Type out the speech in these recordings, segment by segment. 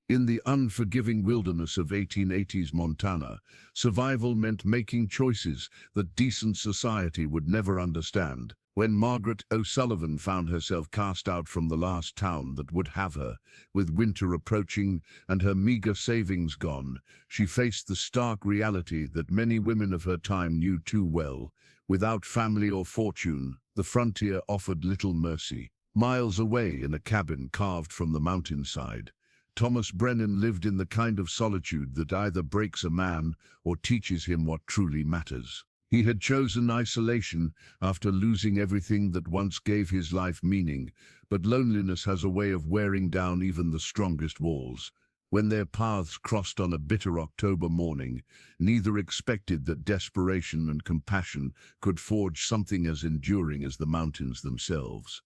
In the unforgiving wilderness of 1880s Montana, survival meant making choices that decent society would never understand. When Margaret O'Sullivan found herself cast out from the last town that would have her, with winter approaching and her meager savings gone, she faced the stark reality that many women of her time knew too well. Without family or fortune, the frontier offered little mercy. Miles away in a cabin carved from the mountainside, Thomas Brennan lived in the kind of solitude that either breaks a man or teaches him what truly matters. He had chosen isolation after losing everything that once gave his life meaning, but loneliness has a way of wearing down even the strongest walls. When their paths crossed on a bitter October morning, neither expected that desperation and compassion could forge something as enduring as the mountains themselves.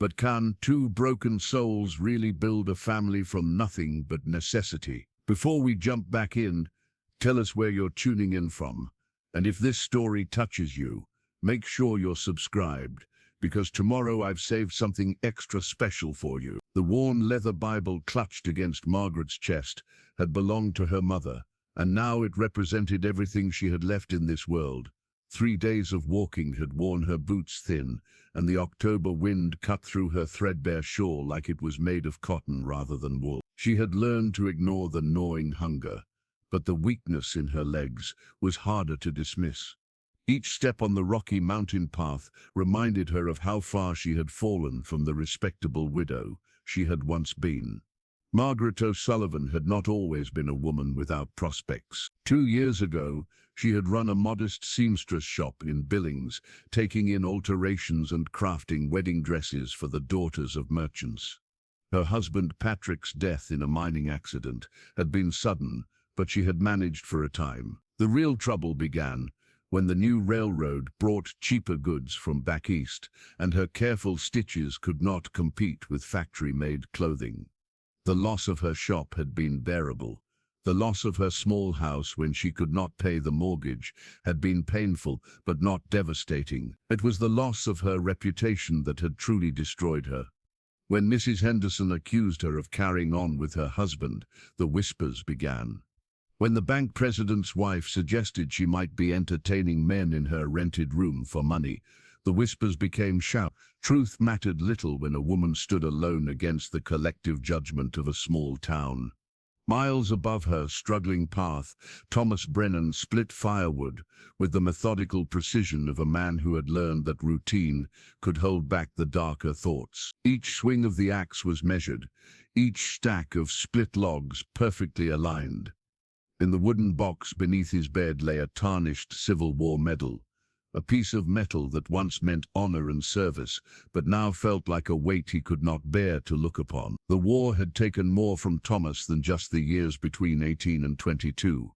But can two broken souls really build a family from nothing but necessity? Before we jump back in, tell us where you're tuning in from. And if this story touches you, make sure you're subscribed, because tomorrow I've saved something extra special for you. The worn leather Bible clutched against Margaret's chest had belonged to her mother, and now it represented everything she had left in this world. 3 days of walking had worn her boots thin, and the October wind cut through her threadbare shawl like it was made of cotton rather than wool. She had learned to ignore the gnawing hunger, but the weakness in her legs was harder to dismiss. Each step on the rocky mountain path reminded her of how far she had fallen from the respectable widow she had once been. Margaret O'Sullivan had not always been a woman without prospects. 2 years ago, she had run a modest seamstress shop in Billings, taking in alterations and crafting wedding dresses for the daughters of merchants. Her husband Patrick's death in a mining accident had been sudden, but she had managed for a time. The real trouble began when the new railroad brought cheaper goods from back east, and her careful stitches could not compete with factory-made clothing. The loss of her shop had been bearable. The loss of her small house when she could not pay the mortgage had been painful but not devastating. It was the loss of her reputation that had truly destroyed her. When Mrs. Henderson accused her of carrying on with her husband, the whispers began. When the bank president's wife suggested she might be entertaining men in her rented room for money, the whispers became shouts. Truth mattered little when a woman stood alone against the collective judgment of a small town. Miles above her struggling path, Thomas Brennan split firewood with the methodical precision of a man who had learned that routine could hold back the darker thoughts. Each swing of the axe was measured, each stack of split logs perfectly aligned. In the wooden box beneath his bed lay a tarnished Civil War medal, a piece of metal that once meant honor and service, but now felt like a weight he could not bear to look upon. The war had taken more from Thomas than just the years between 18 and 22.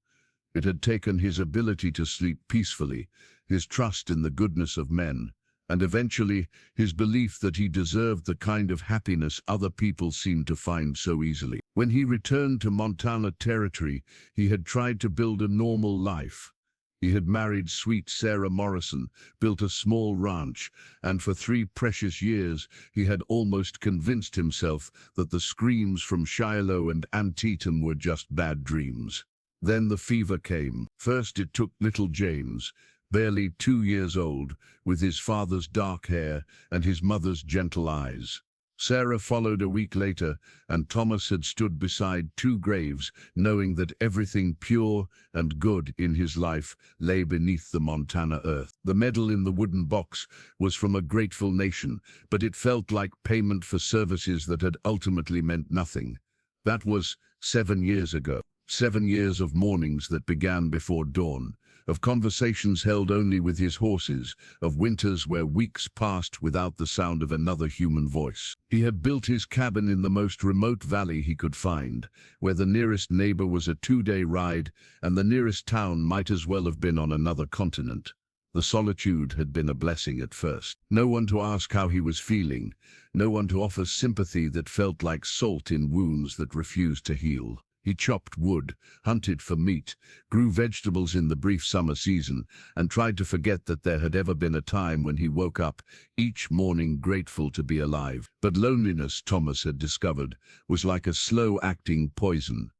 It had taken his ability to sleep peacefully, his trust in the goodness of men, and eventually his belief that he deserved the kind of happiness other people seemed to find so easily. When he returned to Montana Territory, he had tried to build a normal life. He had married sweet Sarah Morrison, built a small ranch, and for 3 precious years he had almost convinced himself that the screams from Shiloh and Antietam were just bad dreams. Then the fever came. First it took little James, barely 2 years old, with his father's dark hair and his mother's gentle eyes. Sarah followed a week later, and Thomas had stood beside 2 graves, knowing that everything pure and good in his life lay beneath the Montana earth. The medal in the wooden box was from a grateful nation, but it felt like payment for services that had ultimately meant nothing. That was 7 years ago. 7 years of mornings that began before dawn, of conversations held only with his horses, of winters where weeks passed without the sound of another human voice. He had built his cabin in the most remote valley he could find, where the nearest neighbor was a 2-day ride, and the nearest town might as well have been on another continent. The solitude had been a blessing at first. No one to ask how he was feeling, no one to offer sympathy that felt like salt in wounds that refused to heal. He chopped wood, hunted for meat, grew vegetables in the brief summer season, and tried to forget that there had ever been a time when he woke up each morning grateful to be alive. But loneliness, Thomas had discovered, was like a slow-acting poison.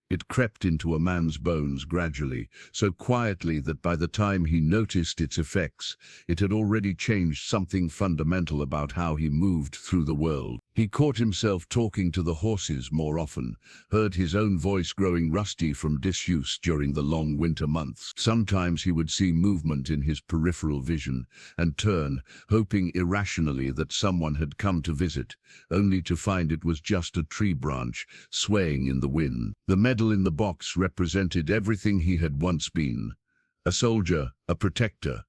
It crept into a man's bones gradually, so quietly that by the time he noticed its effects, it had already changed something fundamental about how he moved through the world. He caught himself talking to the horses more often, heard his own voice growing rusty from disuse during the long winter months. Sometimes he would see movement in his peripheral vision and turn, hoping irrationally that someone had come to visit, only to find it was just a tree branch swaying in the wind. The medal in the box represented everything he had once been: a soldier, a protector,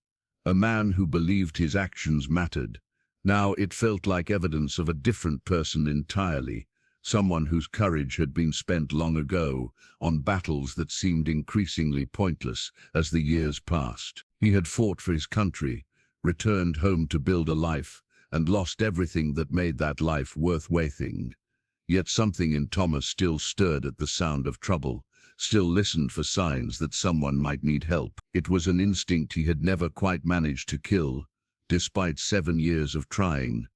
a man who believed his actions mattered. Now it felt like evidence of a different person entirely, someone whose courage had been spent long ago on battles that seemed increasingly pointless as the years passed. He had fought for his country, returned home to build a life, and lost everything that made that life worth waiting. Yet something in Thomas still stirred at the sound of trouble, still listened for signs that someone might need help. It was an instinct he had never quite managed to kill, despite 7 years of trying.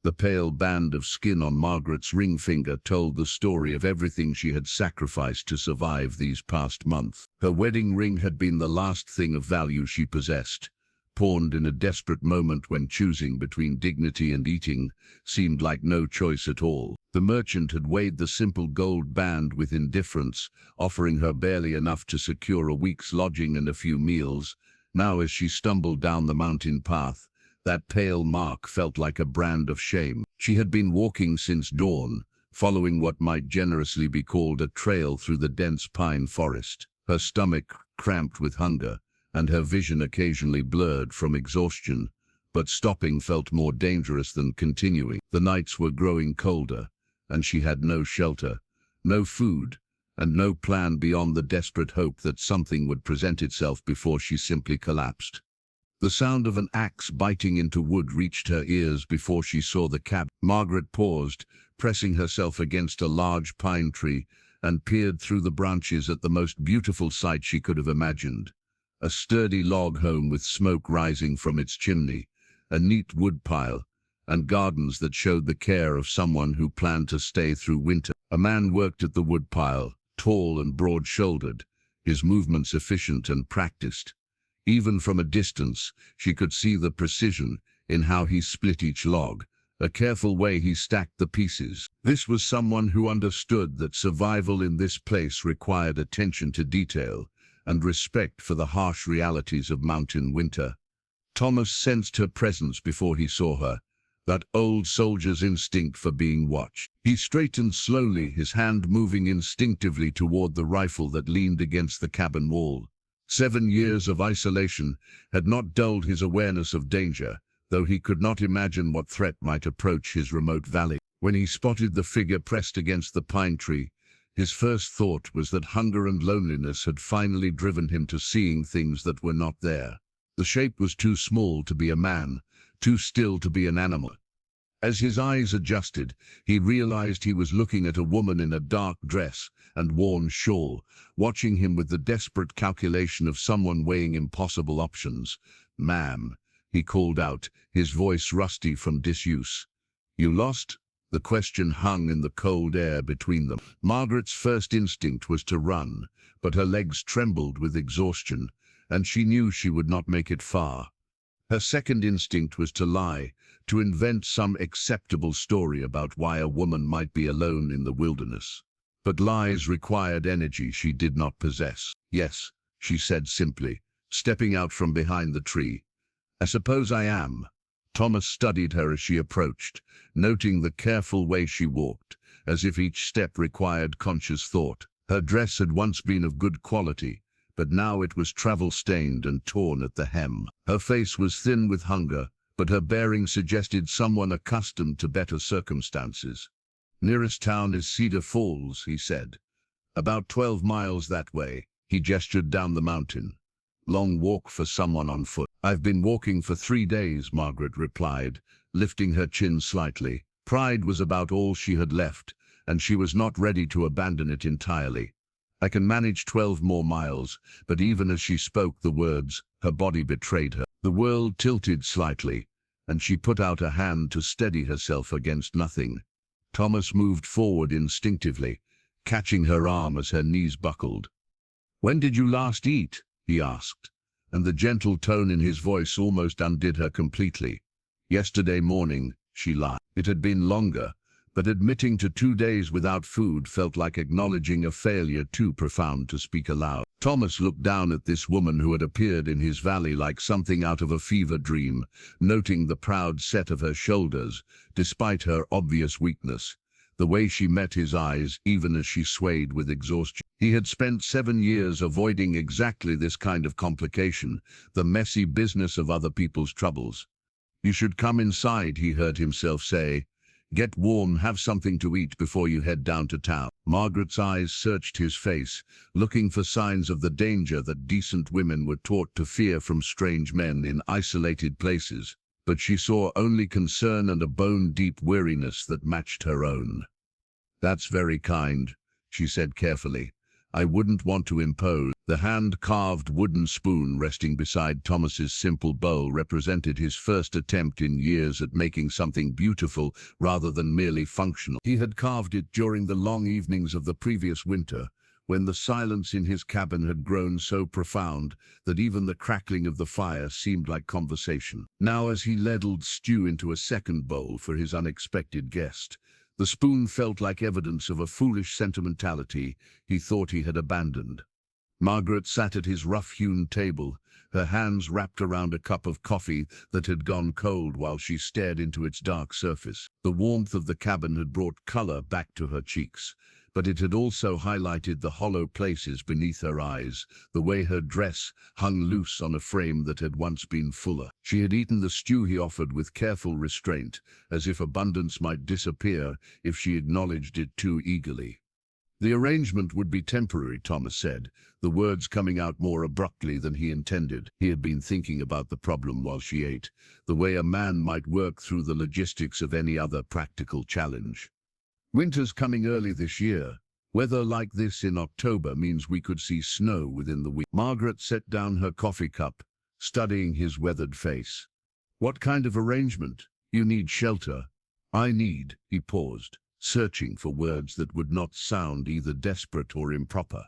The pale band of skin on Margaret's ring finger told the story of everything she had sacrificed to survive these past months. Her wedding ring had been the last thing of value she possessed, pawned in a desperate moment when choosing between dignity and eating seemed like no choice at all. The merchant had weighed the simple gold band with indifference, offering her barely enough to secure a week's lodging and a few meals. Now, as she stumbled down the mountain path, that pale mark felt like a brand of shame. She had been walking since dawn, following what might generously be called a trail through the dense pine forest, her stomach cramped with hunger, and her vision occasionally blurred from exhaustion. But stopping felt more dangerous than continuing. The nights were growing colder, and she had no shelter, no food, and no plan beyond the desperate hope that something would present itself before she simply collapsed. The sound of an axe biting into wood reached her ears before she saw the cab. Margaret paused, pressing herself against a large pine tree, and peered through the branches at the most beautiful sight she could have imagined. A sturdy log home with smoke rising from its chimney, a neat wood pile, and gardens that showed the care of someone who planned to stay through winter. A man worked at the wood pile, tall and broad-shouldered, his movements efficient and practiced. Even from a distance, she could see the precision in how he split each log, a careful way he stacked the pieces. This was someone who understood that survival in this place required attention to detail and respect for the harsh realities of mountain winter. Thomas sensed her presence before he saw her, that old soldier's instinct for being watched. He straightened slowly, his hand moving instinctively toward the rifle that leaned against the cabin wall. 7 years of isolation had not dulled his awareness of danger, though he could not imagine what threat might approach his remote valley. When he spotted the figure pressed against the pine tree, his first thought was that hunger and loneliness had finally driven him to seeing things that were not there. The shape was too small to be a man, too still to be an animal. As his eyes adjusted, he realized he was looking at a woman in a dark dress and worn shawl, watching him with the desperate calculation of someone weighing impossible options. "Ma'am," he called out, his voice rusty from disuse. "You lost?" The question hung in the cold air between them. Margaret's first instinct was to run, but her legs trembled with exhaustion, and she knew she would not make it far. Her second instinct was to lie, to invent some acceptable story about why a woman might be alone in the wilderness. But lies required energy she did not possess. "Yes," she said simply, stepping out from behind the tree. "I suppose I am." Thomas studied her as she approached, noting the careful way she walked, as if each step required conscious thought. Her dress had once been of good quality, but now it was travel-stained and torn at the hem. Her face was thin with hunger, but her bearing suggested someone accustomed to better circumstances. "Nearest town is Cedar Falls," he said. "About 12 miles that way." He gestured down the mountain. "Long walk for someone on foot." "I've been walking for 3 days," Margaret replied, lifting her chin slightly. Pride was about all she had left, and she was not ready to abandon it entirely. "I can manage 12 more miles," but even as she spoke the words, her body betrayed her. The world tilted slightly, and she put out a hand to steady herself against nothing. Thomas moved forward instinctively, catching her arm as her knees buckled. "When did you last eat?" he asked, and the gentle tone in his voice almost undid her completely. "Yesterday morning," she lied. It had been longer, but admitting to 2 days without food felt like acknowledging a failure too profound to speak aloud. Thomas looked down at this woman who had appeared in his valley like something out of a fever dream, noting the proud set of her shoulders, despite her obvious weakness, the way she met his eyes even as she swayed with exhaustion. He had spent 7 years avoiding exactly this kind of complication, the messy business of other people's troubles. "You should come inside," he heard himself say. "Get warm, have something to eat before you head down to town." Margaret's eyes searched his face, looking for signs of the danger that decent women were taught to fear from strange men in isolated places, but she saw only concern and a bone-deep weariness that matched her own. "That's very kind," she said carefully. "I wouldn't want to impose." The hand-carved wooden spoon resting beside Thomas's simple bowl represented his first attempt in years at making something beautiful rather than merely functional. He had carved it during the long evenings of the previous winter, when the silence in his cabin had grown so profound that even the crackling of the fire seemed like conversation. Now, as he ladled stew into a second bowl for his unexpected guest, the spoon felt like evidence of a foolish sentimentality he thought he had abandoned. Margaret sat at his rough-hewn table, her hands wrapped around a cup of coffee that had gone cold while she stared into its dark surface. The warmth of the cabin had brought color back to her cheeks, but it had also highlighted the hollow places beneath her eyes, the way her dress hung loose on a frame that had once been fuller. She had eaten the stew he offered with careful restraint, as if abundance might disappear if she acknowledged it too eagerly. "The arrangement would be temporary," Thomas said, the words coming out more abruptly than he intended. He had been thinking about the problem while she ate, the way a man might work through the logistics of any other practical challenge. "Winter's coming early this year. Weather like this in October means we could see snow within the week." Margaret set down her coffee cup, studying his weathered face. "What kind of arrangement? You need shelter." "I need," he paused, searching for words that would not sound either desperate or improper.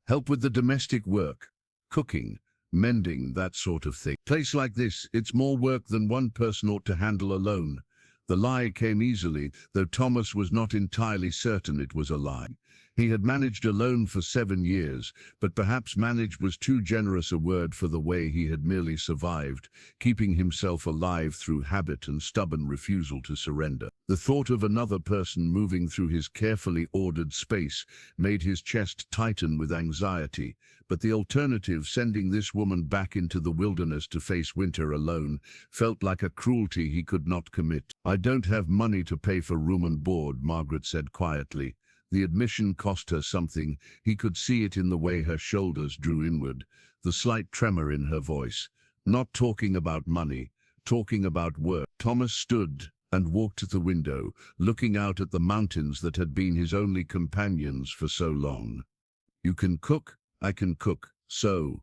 "Help with the domestic work, cooking, mending, that sort of thing. Place like this, it's more work than one person ought to handle alone." The lie came easily, though Thomas was not entirely certain it was a lie. He had managed alone for 7 years, but perhaps managed was too generous a word for the way he had merely survived, keeping himself alive through habit and stubborn refusal to surrender. The thought of another person moving through his carefully ordered space made his chest tighten with anxiety, but the alternative, sending this woman back into the wilderness to face winter alone, felt like a cruelty he could not commit. "I don't have money to pay for room and board," Margaret said quietly. The admission cost her something. He could see it in the way her shoulders drew inward, the slight tremor in her voice. "Not talking about money, talking about work." Thomas stood and walked to the window, looking out at the mountains that had been his only companions for so long. "You can cook, I can cook, so.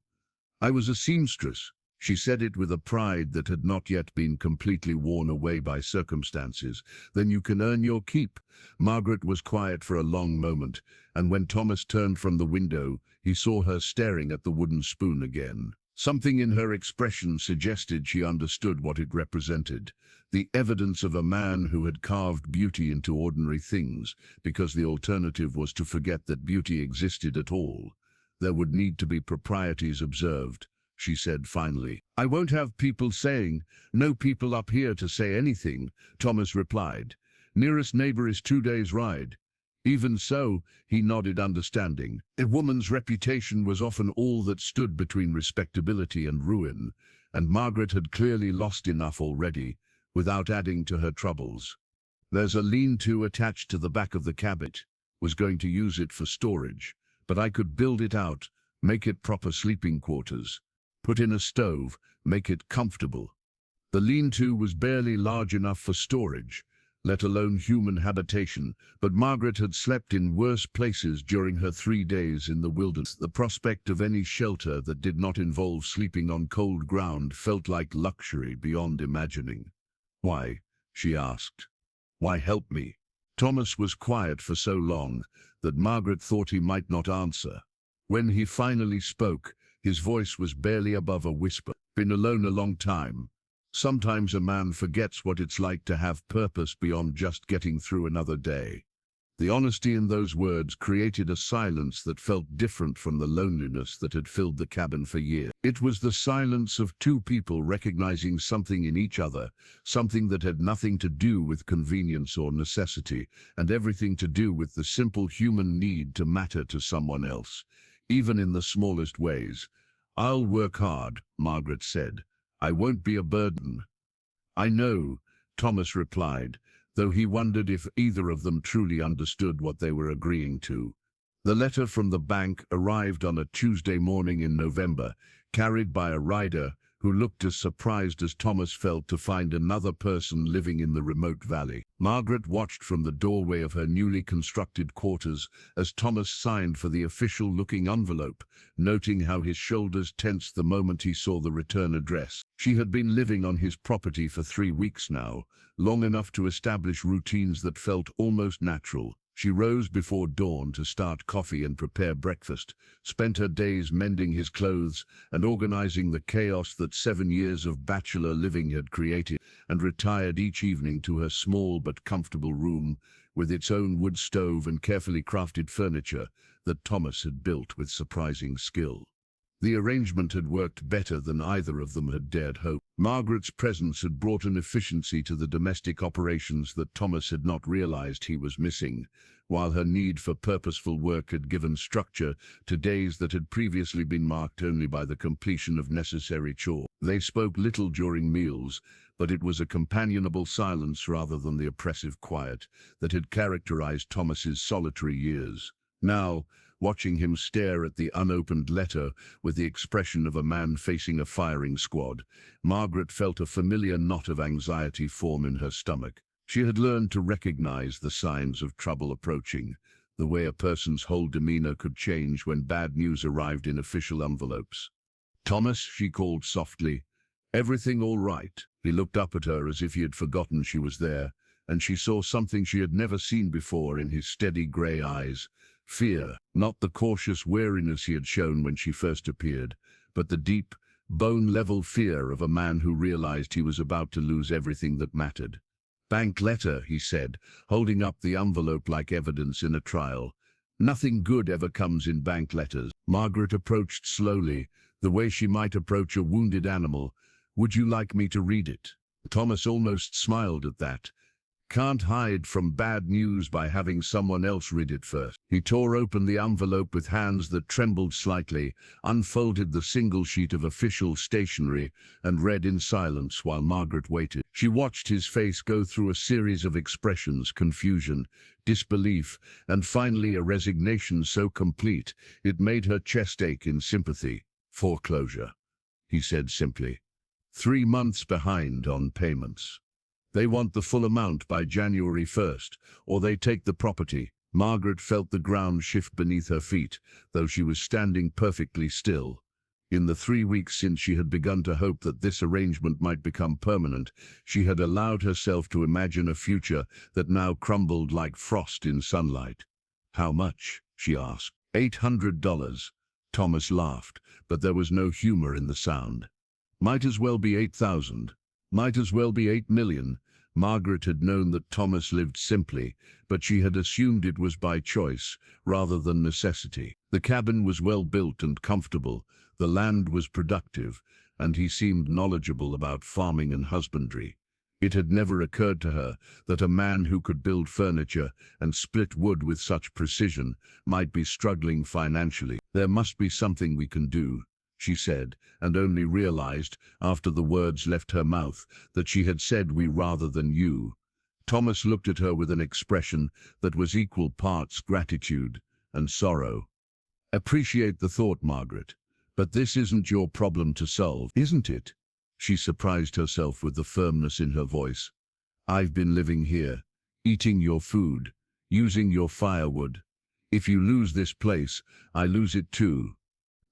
I was a seamstress." She said it with a pride that had not yet been completely worn away by circumstances. "Then you can earn your keep." Margaret was quiet for a long moment, and when Thomas turned from the window, he saw her staring at the wooden spoon again. Something in her expression suggested she understood what it represented, the evidence of a man who had carved beauty into ordinary things, because the alternative was to forget that beauty existed at all. There would need to be proprieties observed, she said finally. "I won't have people saying, 'No people up here to say anything,'" Thomas replied. "Nearest neighbor is 2 days' ride." "Even so," he nodded, understanding. A woman's reputation was often all that stood between respectability and ruin, and Margaret had clearly lost enough already, without adding to her troubles. "There's a lean-to attached to the back of the cabin. Was going to use it for storage, but I could build it out, make it proper sleeping quarters. Put in a stove, make it comfortable." The lean-to was barely large enough for storage, let alone human habitation, but Margaret had slept in worse places during her 3 days in the wilderness. The prospect of any shelter that did not involve sleeping on cold ground felt like luxury beyond imagining. "Why?" she asked. "Why help me?" Thomas was quiet for so long that Margaret thought he might not answer. When he finally spoke, his voice was barely above a whisper. "Been alone a long time. Sometimes a man forgets what it's like to have purpose beyond just getting through another day." The honesty in those words created a silence that felt different from the loneliness that had filled the cabin for years. It was the silence of two people recognizing something in each other, something that had nothing to do with convenience or necessity, and everything to do with the simple human need to matter to someone else, even in the smallest ways. "I'll work hard," Margaret said. "I won't be a burden." "I know," Thomas replied, though he wondered if either of them truly understood what they were agreeing to. The letter from the bank arrived on a Tuesday morning in November, carried by a rider who looked as surprised as Thomas felt to find another person living in the remote valley. Margaret watched from the doorway of her newly constructed quarters as Thomas signed for the official-looking envelope, noting how his shoulders tensed the moment he saw the return address. She had been living on his property for 3 weeks now, long enough to establish routines that felt almost natural. She rose before dawn to start coffee and prepare breakfast, spent her days mending his clothes and organizing the chaos that 7 years of bachelor living had created, and retired each evening to her small but comfortable room with its own wood stove and carefully crafted furniture that Thomas had built with surprising skill. The arrangement had worked better than either of them had dared hope. Margaret's presence had brought an efficiency to the domestic operations that Thomas had not realized he was missing, while her need for purposeful work had given structure to days that had previously been marked only by the completion of necessary chores. They spoke little during meals, but it was a companionable silence rather than the oppressive quiet that had characterized Thomas's solitary years. Now, watching him stare at the unopened letter with the expression of a man facing a firing squad, Margaret felt a familiar knot of anxiety form in her stomach. She had learned to recognize the signs of trouble approaching, the way a person's whole demeanor could change when bad news arrived in official envelopes. "Thomas," she called softly. "Everything all right?" He looked up at her as if he had forgotten she was there, and she saw something she had never seen before in his steady gray eyes. Fear, not the cautious wariness he had shown when she first appeared, but the deep, bone-level fear of a man who realized he was about to lose everything that mattered. "Bank letter," he said, holding up the envelope like evidence in a trial. "Nothing good ever comes in bank letters." Margaret approached slowly, the way she might approach a wounded animal. "Would you like me to read it?" Thomas almost smiled at that. Can't hide from bad news by having someone else read it first. He tore open the envelope with hands that trembled slightly, unfolded the single sheet of official stationery, and read in silence while Margaret waited. She watched his face go through a series of expressions: confusion, disbelief, and finally a resignation so complete it made her chest ache in sympathy. "Foreclosure," he said simply. 3 months behind on payments. They want the full amount by January 1st, or they take the property. Margaret felt the ground shift beneath her feet, though she was standing perfectly still. In the 3 weeks since she had begun to hope that this arrangement might become permanent, she had allowed herself to imagine a future that now crumbled like frost in sunlight. "How much?" she asked. $800. Thomas laughed, but there was no humor in the sound. "Might as well be 8,000. Might as well be 8 million. Margaret had known that Thomas lived simply, but she had assumed it was by choice rather than necessity. The cabin was well built and comfortable, the land was productive, and he seemed knowledgeable about farming and husbandry. It had never occurred to her that a man who could build furniture and split wood with such precision might be struggling financially. "There must be something we can do," she said, and only realized, after the words left her mouth, that she had said "we" rather than "you." Thomas looked at her with an expression that was equal parts gratitude and sorrow. "Appreciate the thought, Margaret, but this isn't your problem to solve, isn't it?" She surprised herself with the firmness in her voice. "I've been living here. eating your food, using your firewood. If you lose this place, I lose it too.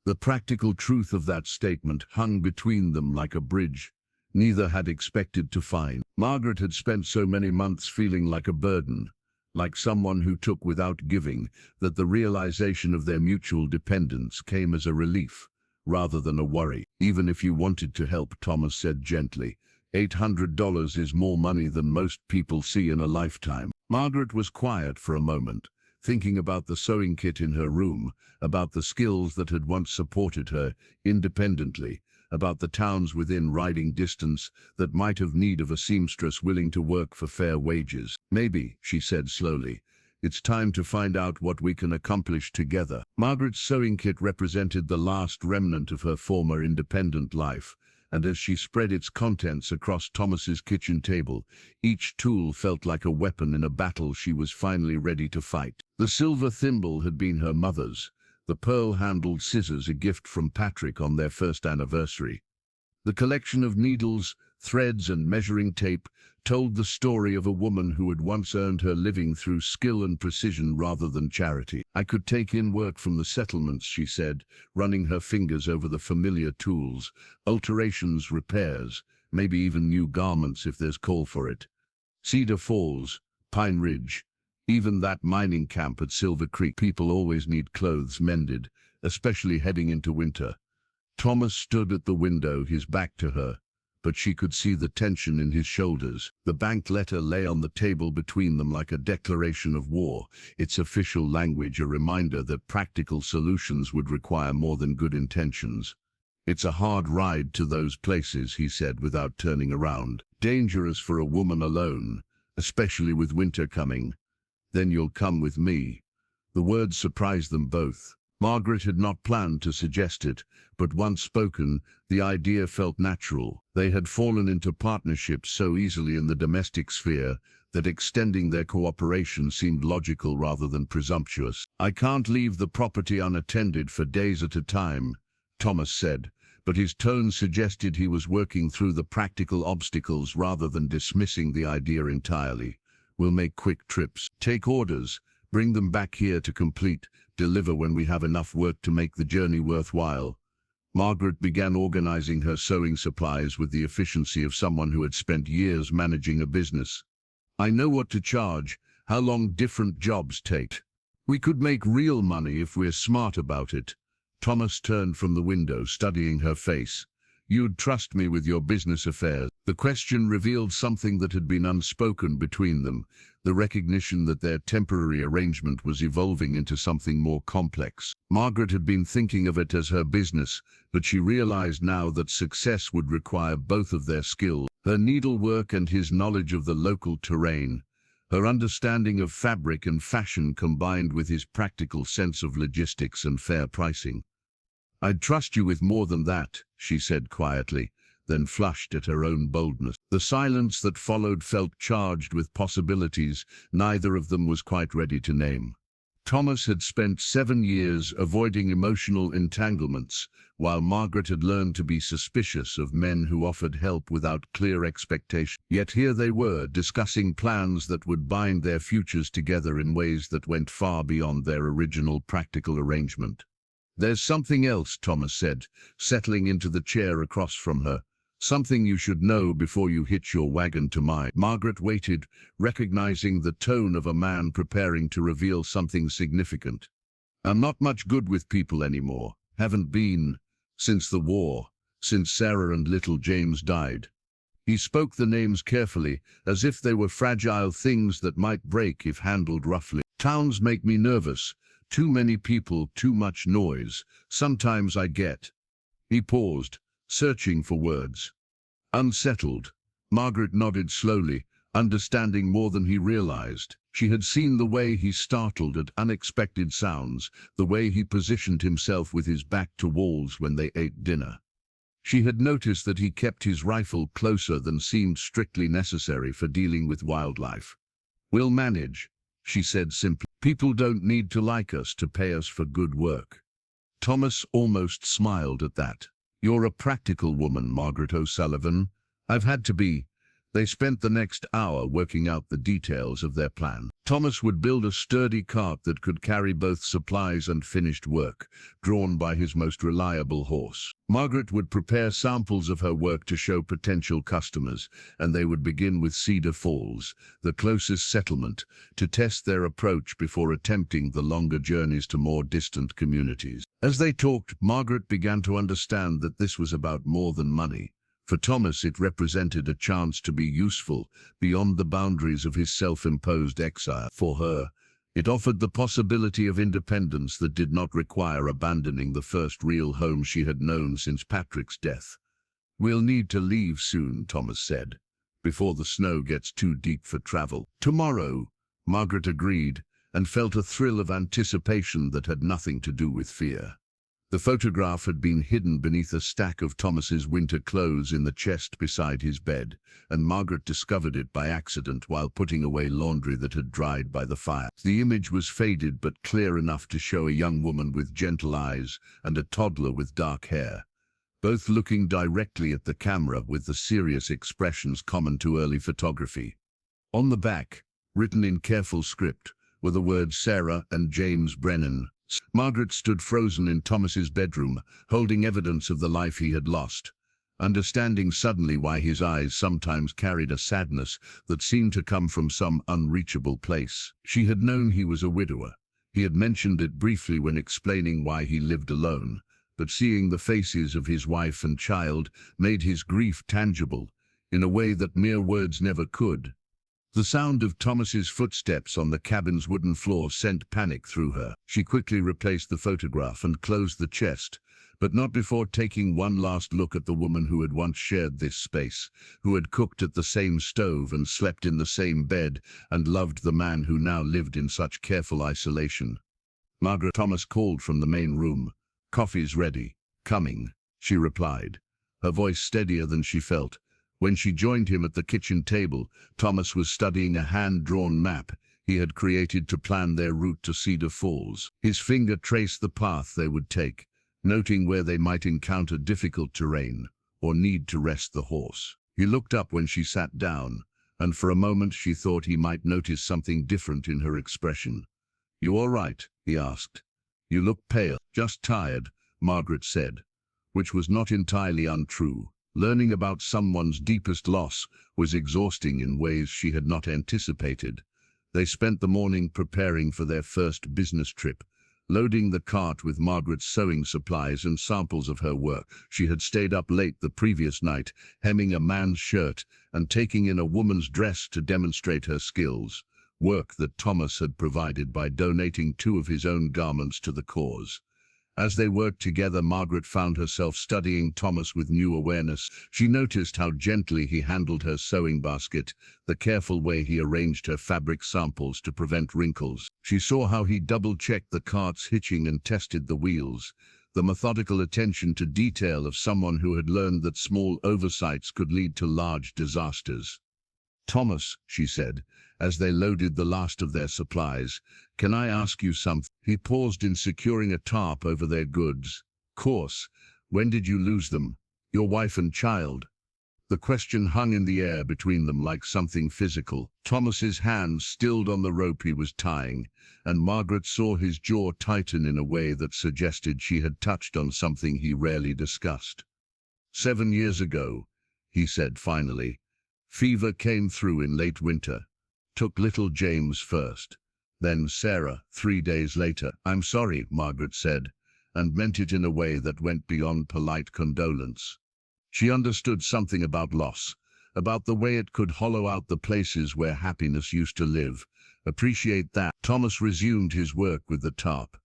The practical truth of that statement hung between them like a bridge neither had expected to find. Margaret had spent so many months feeling like a burden, like someone who took without giving, that the realization of their mutual dependence came as a relief, rather than a worry. Even if you wanted to help, Thomas said gently, $800 is more money than most people see in a lifetime. Margaret was quiet for a moment, thinking about the sewing kit in her room, about the skills that had once supported her independently, about the towns within riding distance that might have need of a seamstress willing to work for fair wages. Maybe, she said slowly, it's time to find out what we can accomplish together. Margaret's sewing kit represented the last remnant of her former independent life, and as she spread its contents across Thomas's kitchen table, each tool felt like a weapon in a battle she was finally ready to fight. The silver thimble had been her mother's, the pearl-handled scissors a gift from Patrick on their first anniversary. The collection of needles, threads and measuring tape told the story of a woman who had once earned her living through skill and precision rather than charity. I could take in work from the settlements, she said, running her fingers over the familiar tools, alterations, repairs, maybe even new garments if there's call for it. Cedar Falls, Pine Ridge, even that mining camp at Silver Creek. People always need clothes mended, especially heading into winter. Thomas stood at the window, his back to her, but she could see the tension in his shoulders. The bank letter lay on the table between them like a declaration of war, its official language a reminder that practical solutions would require more than good intentions. It's a hard ride to those places, he said without turning around. Dangerous for a woman alone, especially with winter coming. Then you'll come with me. The words surprised them both. Margaret had not planned to suggest it, but once spoken, the idea felt natural. They had fallen into partnerships so easily in the domestic sphere that extending their cooperation seemed logical rather than presumptuous. I can't leave the property unattended for days at a time, Thomas said, but his tone suggested he was working through the practical obstacles rather than dismissing the idea entirely. We'll make quick trips, take orders, bring them back here to complete, deliver when we have enough work to make the journey worthwhile. Margaret began organizing her sewing supplies with the efficiency of someone who had spent years managing a business. I know what to charge, how long different jobs take. We could make real money if we're smart about it. Thomas turned from the window, studying her face. You'd trust me with your business affairs. The question revealed something that had been unspoken between them, the recognition that their temporary arrangement was evolving into something more complex. Margaret had been thinking of it as her business, but she realized now that success would require both of their skill, her needlework and his knowledge of the local terrain, her understanding of fabric and fashion combined with his practical sense of logistics and fair pricing. I'd trust you with more than that, she said quietly, then flushed at her own boldness. The silence that followed felt charged with possibilities neither of them was quite ready to name. Thomas had spent 7 years avoiding emotional entanglements, while Margaret had learned to be suspicious of men who offered help without clear expectation. Yet here they were, discussing plans that would bind their futures together in ways that went far beyond their original practical arrangement. There's something else, Thomas said, settling into the chair across from her. Something you should know before you hitch your wagon to mine. Margaret waited, recognizing the tone of a man preparing to reveal something significant. I'm not much good with people anymore. Haven't been since the war, since Sarah and little James died. He spoke the names carefully, as if they were fragile things that might break if handled roughly. Towns make me nervous. Too many people, too much noise. Sometimes I get. He paused, searching for words. Unsettled. Margaret nodded slowly, understanding more than he realized. She had seen the way he startled at unexpected sounds, the way he positioned himself with his back to walls when they ate dinner. She had noticed that he kept his rifle closer than seemed strictly necessary for dealing with wildlife. We'll manage, she said simply. People don't need to like us to pay us for good work. Thomas almost smiled at that. You're a practical woman, Margaret O'Sullivan. I've had to be. They spent the next hour working out the details of their plan. Thomas would build a sturdy cart that could carry both supplies and finished work, drawn by his most reliable horse. Margaret would prepare samples of her work to show potential customers, and they would begin with Cedar Falls, the closest settlement, to test their approach before attempting the longer journeys to more distant communities. As they talked, Margaret began to understand that this was about more than money. For Thomas, it represented a chance to be useful beyond the boundaries of his self-imposed exile. For her, it offered the possibility of independence that did not require abandoning the first real home she had known since Patrick's death. "We'll need to leave soon," Thomas said, "before the snow gets too deep for travel." "Tomorrow," Margaret agreed, and felt a thrill of anticipation that had nothing to do with fear. The photograph had been hidden beneath a stack of Thomas's winter clothes in the chest beside his bed, and Margaret discovered it by accident while putting away laundry that had dried by the fire. The image was faded but clear enough to show a young woman with gentle eyes and a toddler with dark hair, both looking directly at the camera with the serious expressions common to early photography. On the back, written in careful script, were the words Sarah and James Brennan. Margaret stood frozen in Thomas's bedroom, holding evidence of the life he had lost, understanding suddenly why his eyes sometimes carried a sadness that seemed to come from some unreachable place. She had known he was a widower. He had mentioned it briefly when explaining why he lived alone, but seeing the faces of his wife and child made his grief tangible in a way that mere words never could. The sound of Thomas's footsteps on the cabin's wooden floor sent panic through her. She quickly replaced the photograph and closed the chest, but not before taking one last look at the woman who had once shared this space, who had cooked at the same stove and slept in the same bed, and loved the man who now lived in such careful isolation. "Margaret," Thomas called from the main room. "Coffee's ready." "Coming," she replied, her voice steadier than she felt. When she joined him at the kitchen table, Thomas was studying a hand-drawn map he had created to plan their route to Cedar Falls. His finger traced the path they would take, noting where they might encounter difficult terrain or need to rest the horse. He looked up when she sat down, and for a moment she thought he might notice something different in her expression. "You all right?" he asked. "You look pale." "Just tired," Margaret said, which was not entirely untrue. Learning about someone's deepest loss was exhausting in ways she had not anticipated. They spent the morning preparing for their first business trip, loading the cart with Margaret's sewing supplies and samples of her work. She had stayed up late the previous night, hemming a man's shirt and taking in a woman's dress to demonstrate her skills, work that Thomas had provided by donating 2 of his own garments to the cause. As they worked together, Margaret found herself studying Thomas with new awareness. She noticed how gently he handled her sewing basket, the careful way he arranged her fabric samples to prevent wrinkles. She saw how he double-checked the cart's hitching and tested the wheels, the methodical attention to detail of someone who had learned that small oversights could lead to large disasters. "Thomas," she said, as they loaded the last of their supplies, "can I ask you something?" He paused in securing a tarp over their goods. "Course. When did you lose them? Your wife and child?" The question hung in the air between them like something physical. Thomas's hands stilled on the rope he was tying, and Margaret saw his jaw tighten in a way that suggested she had touched on something he rarely discussed. 7 years ago," he said finally. "Fever came through in late winter. Took little James first, then Sarah 3 days later." "I'm sorry," Margaret said, and meant it in a way that went beyond polite condolence. She understood something about loss, about the way it could hollow out the places where happiness used to live. Appreciate that. Thomas resumed his work with the tarp,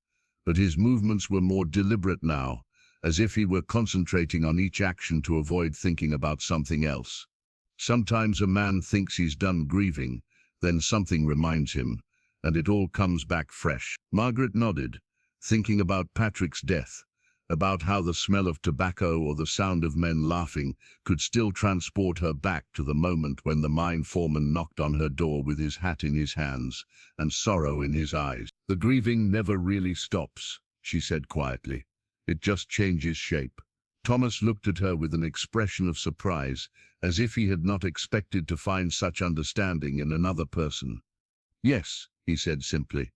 but his movements were more deliberate now, as if he were concentrating on each action to avoid thinking about something else. Sometimes a man thinks he's done grieving, then something reminds him, and it all comes back fresh. Margaret nodded, thinking about Patrick's death, about how the smell of tobacco or the sound of men laughing could still transport her back to the moment when the mine foreman knocked on her door with his hat in his hands and sorrow in his eyes. "The grieving never really stops," she said quietly. "It just changes shape." Thomas looked at her with an expression of surprise, as if he had not expected to find such understanding in another person. "Yes," he said simply.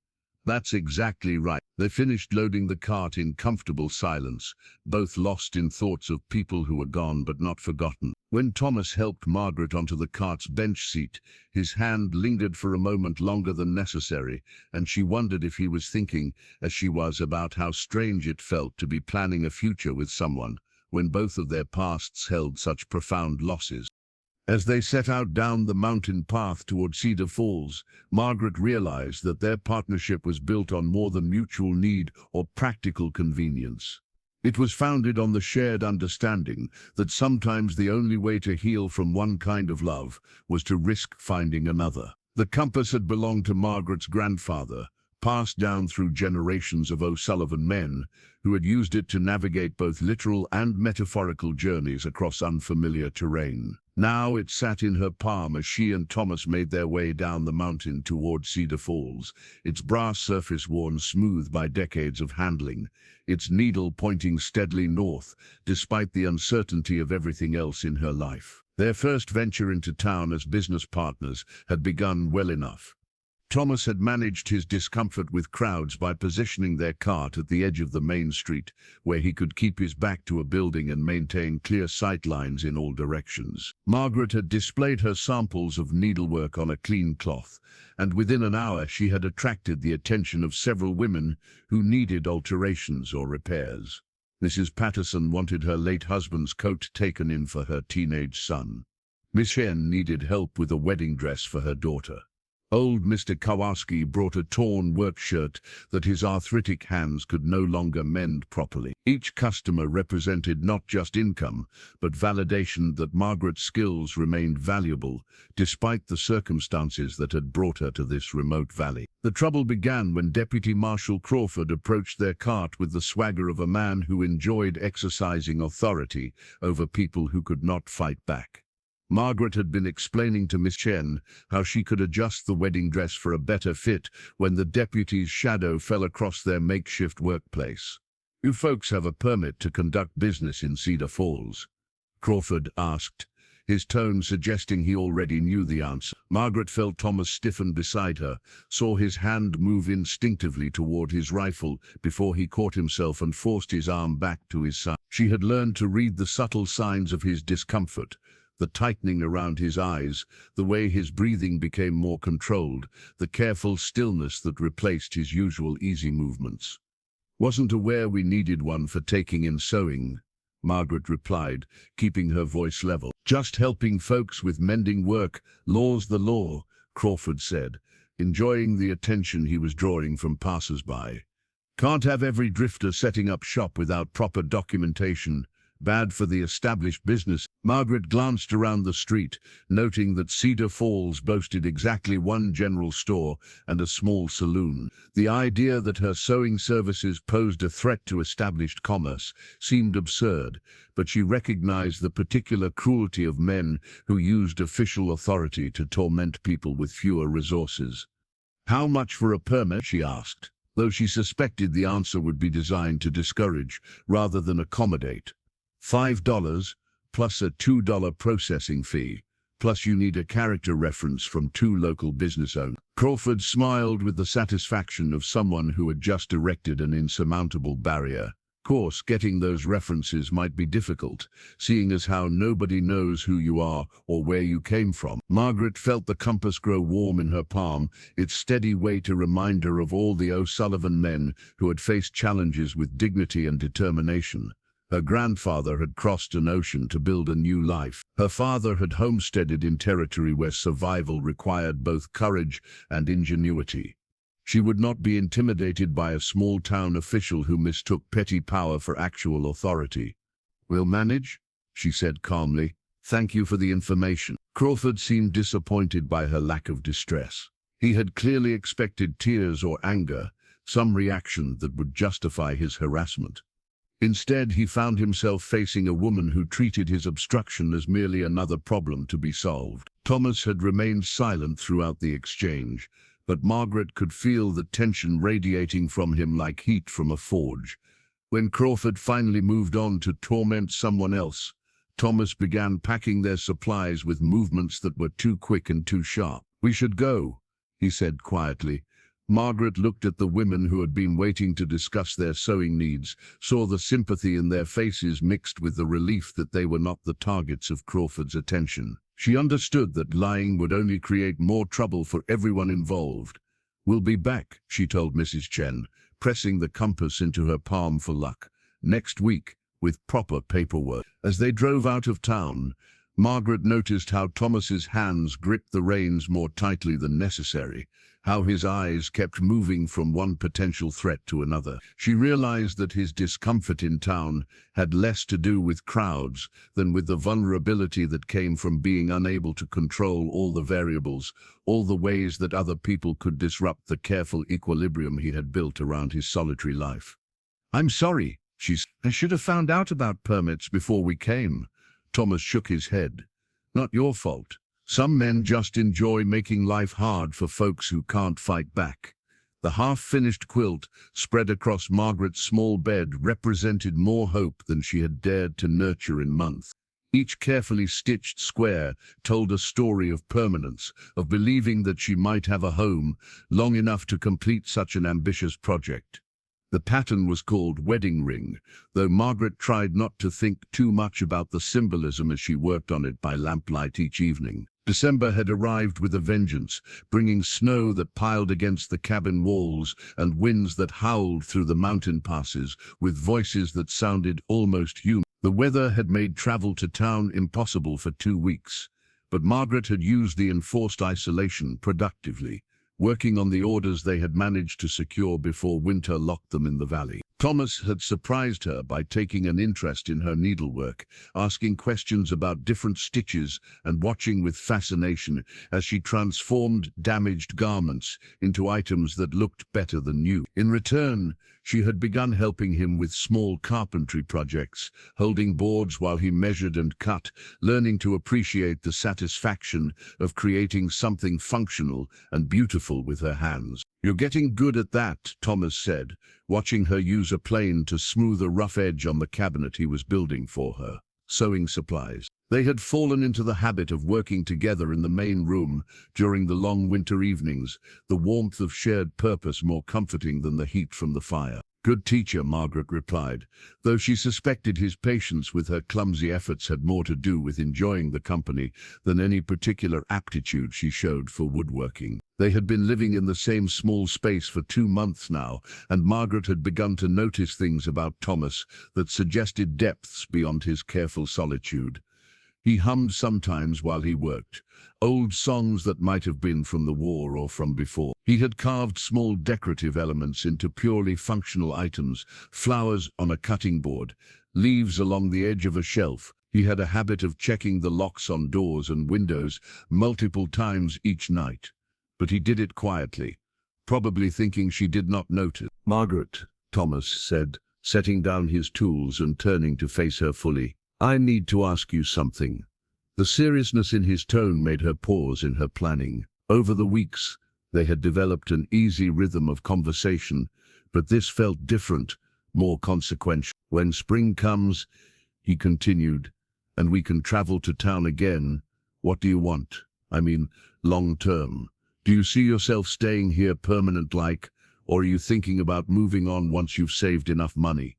"That's exactly right." They finished loading the cart in comfortable silence, both lost in thoughts of people who were gone but not forgotten. When Thomas helped Margaret onto the cart's bench seat, his hand lingered for a moment longer than necessary, and she wondered if he was thinking, as she was, about how strange it felt to be planning a future with someone, when both of their pasts held such profound losses. As they set out down the mountain path toward Cedar Falls, Margaret realized that their partnership was built on more than mutual need or practical convenience. It was founded on the shared understanding that sometimes the only way to heal from one kind of love was to risk finding another. The compass had belonged to Margaret's grandfather, passed down through generations of O'Sullivan men who had used it to navigate both literal and metaphorical journeys across unfamiliar terrain. Now it sat in her palm as she and Thomas made their way down the mountain toward Cedar Falls, its brass surface worn smooth by decades of handling, its needle pointing steadily north, despite the uncertainty of everything else in her life. Their first venture into town as business partners had begun well enough. Thomas had managed his discomfort with crowds by positioning their cart at the edge of the main street, where he could keep his back to a building and maintain clear sight lines in all directions. Margaret had displayed her samples of needlework on a clean cloth, and within an hour she had attracted the attention of several women who needed alterations or repairs. Mrs. Patterson wanted her late husband's coat taken in for her teenage son. Miss Hen needed help with a wedding dress for her daughter. Old Mr. Kowalski brought a torn work shirt that his arthritic hands could no longer mend properly. Each customer represented not just income, but validation that Margaret's skills remained valuable, despite the circumstances that had brought her to this remote valley. The trouble began when Deputy Marshal Crawford approached their cart with the swagger of a man who enjoyed exercising authority over people who could not fight back. Margaret had been explaining to Miss Chen how she could adjust the wedding dress for a better fit when the deputy's shadow fell across their makeshift workplace. "You folks have a permit to conduct business in Cedar Falls?" Crawford asked, his tone suggesting he already knew the answer. Margaret felt Thomas stiffen beside her, saw his hand move instinctively toward his rifle before he caught himself and forced his arm back to his side. She had learned to read the subtle signs of his discomfort, the tightening around his eyes, the way his breathing became more controlled, the careful stillness that replaced his usual easy movements. "Wasn't aware we needed one for taking in sewing," Margaret replied, keeping her voice level. "Just helping folks with mending work, law's the law," Crawford said, enjoying the attention he was drawing from passers-by. "Can't have every drifter setting up shop without proper documentation. Bad for the established business." Margaret glanced around the street, noting that Cedar Falls boasted exactly one general store and a small saloon. The idea that her sewing services posed a threat to established commerce seemed absurd, but she recognized the particular cruelty of men who used official authority to torment people with fewer resources. "How much for a permit?" she asked, though she suspected the answer would be designed to discourage rather than accommodate. $5, plus a $2 processing fee, plus you need a character reference from 2 local business owners. Crawford smiled with the satisfaction of someone who had just erected an insurmountable barrier. Of course, getting those references might be difficult, seeing as how nobody knows who you are or where you came from. Margaret felt the compass grow warm in her palm, its steady weight a reminder of all the O'Sullivan men who had faced challenges with dignity and determination. Her grandfather had crossed an ocean to build a new life. Her father had homesteaded in territory where survival required both courage and ingenuity. She would not be intimidated by a small-town official who mistook petty power for actual authority. "We'll manage," she said calmly. "Thank you for the information." Crawford seemed disappointed by her lack of distress. He had clearly expected tears or anger, some reaction that would justify his harassment. Instead, he found himself facing a woman who treated his obstruction as merely another problem to be solved. Thomas had remained silent throughout the exchange, but Margaret could feel the tension radiating from him like heat from a forge. When Crawford finally moved on to torment someone else, Thomas began packing their supplies with movements that were too quick and too sharp. "We should go," he said quietly. Margaret looked at the women who had been waiting to discuss their sewing needs, saw the sympathy in their faces mixed with the relief that they were not the targets of Crawford's attention. She understood that lying would only create more trouble for everyone involved. "We'll be back," she told Mrs. Chen, pressing the compass into her palm for luck. "Next week, with proper paperwork." As they drove out of town, Margaret noticed how Thomas's hands gripped the reins more tightly than necessary, how his eyes kept moving from one potential threat to another. She realized that his discomfort in town had less to do with crowds than with the vulnerability that came from being unable to control all the variables, all the ways that other people could disrupt the careful equilibrium he had built around his solitary life. "I'm sorry," she said. "I should have found out about permits before we came." Thomas shook his head. "Not your fault. Some men just enjoy making life hard for folks who can't fight back." The half-finished quilt spread across Margaret's small bed represented more hope than she had dared to nurture in months. Each carefully stitched square told a story of permanence, of believing that she might have a home long enough to complete such an ambitious project. The pattern was called Wedding Ring, though Margaret tried not to think too much about the symbolism as she worked on it by lamplight each evening. December had arrived with a vengeance, bringing snow that piled against the cabin walls and winds that howled through the mountain passes with voices that sounded almost human. The weather had made travel to town impossible for 2 weeks, but Margaret had used the enforced isolation productively, working on the orders they had managed to secure before winter locked them in the valley. Thomas had surprised her by taking an interest in her needlework, asking questions about different stitches and watching with fascination as she transformed damaged garments into items that looked better than new. In return, she had begun helping him with small carpentry projects, holding boards while he measured and cut, learning to appreciate the satisfaction of creating something functional and beautiful with her hands. "You're getting good at that," Thomas said, watching her use a plane to smooth a rough edge on the cabinet he was building for her. Sewing supplies. They had fallen into the habit of working together in the main room during the long winter evenings, the warmth of shared purpose more comforting than the heat from the fire. "Good teacher," Margaret replied, though she suspected his patience with her clumsy efforts had more to do with enjoying the company than any particular aptitude she showed for woodworking. They had been living in the same small space for 2 months now, and Margaret had begun to notice things about Thomas that suggested depths beyond his careful solitude. He hummed sometimes while he worked, old songs that might have been from the war or from before. He had carved small decorative elements into purely functional items, flowers on a cutting board, leaves along the edge of a shelf. He had a habit of checking the locks on doors and windows multiple times each night, but he did it quietly, probably thinking she did not notice. "Margaret," Thomas said, setting down his tools and turning to face her fully, "I need to ask you something." The seriousness in his tone made her pause in her planning. Over the weeks, they had developed an easy rhythm of conversation, but this felt different, more consequential. "When spring comes," he continued, "and we can travel to town again, what do you want? I mean, long term. Do you see yourself staying here permanent-like, or are you thinking about moving on once you've saved enough money?"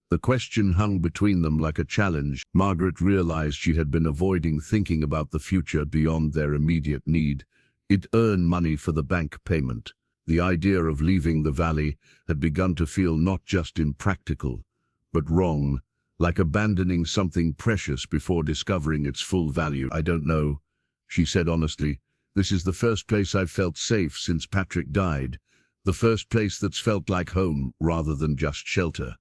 The question hung between them like a challenge. Margaret realized she had been avoiding thinking about the future beyond their immediate need. It earned money for the bank payment. The idea of leaving the valley had begun to feel not just impractical, but wrong, like abandoning something precious before discovering its full value. "I don't know," she said honestly. "This is the first place I've felt safe since Patrick died. The first place that's felt like home rather than just shelter."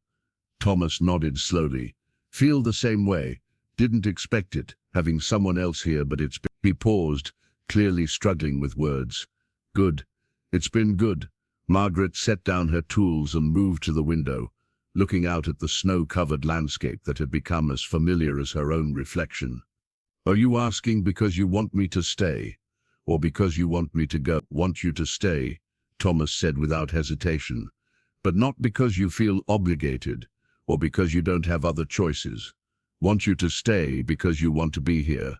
Thomas nodded slowly. "Feel the same way. Didn't expect it, having someone else here, but it's been..." He paused, clearly struggling with words. "Good. It's been good." Margaret set down her tools and moved to the window, looking out at the snow-covered landscape that had become as familiar as her own reflection. "Are you asking because you want me to stay, or because you want me to go?" "Want you to stay," Thomas said without hesitation, "but not because you feel obligated. or because you don't have other choices. Want you to stay because you want to be here."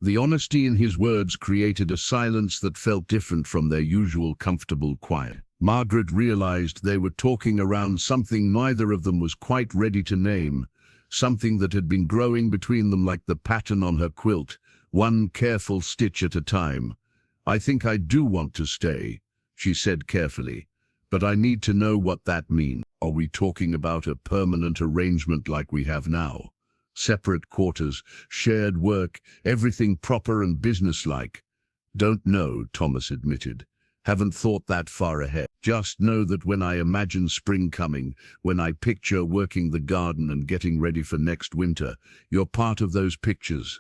The honesty in his words created a silence that felt different from their usual comfortable quiet. Margaret realized they were talking around something neither of them was quite ready to name, something that had been growing between them like the pattern on her quilt, one careful stitch at a time. "I think I do want to stay," she said carefully, "but I need to know what that means. Are we talking about a permanent arrangement like we have now? Separate quarters, shared work, everything proper and businesslike?" "Don't know," Thomas admitted. "Haven't thought that far ahead. Just know that when I imagine spring coming, when I picture working the garden and getting ready for next winter, you're part of those pictures."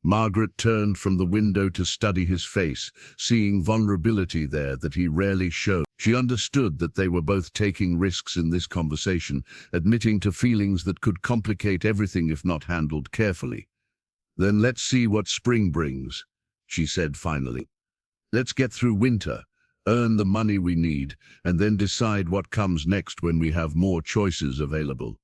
Margaret turned from the window to study his face, seeing vulnerability there that he rarely showed. She understood that they were both taking risks in this conversation, admitting to feelings that could complicate everything if not handled carefully. "Then let's see what spring brings," she said finally. "Let's get through winter, earn the money we need, and then decide what comes next when we have more choices available."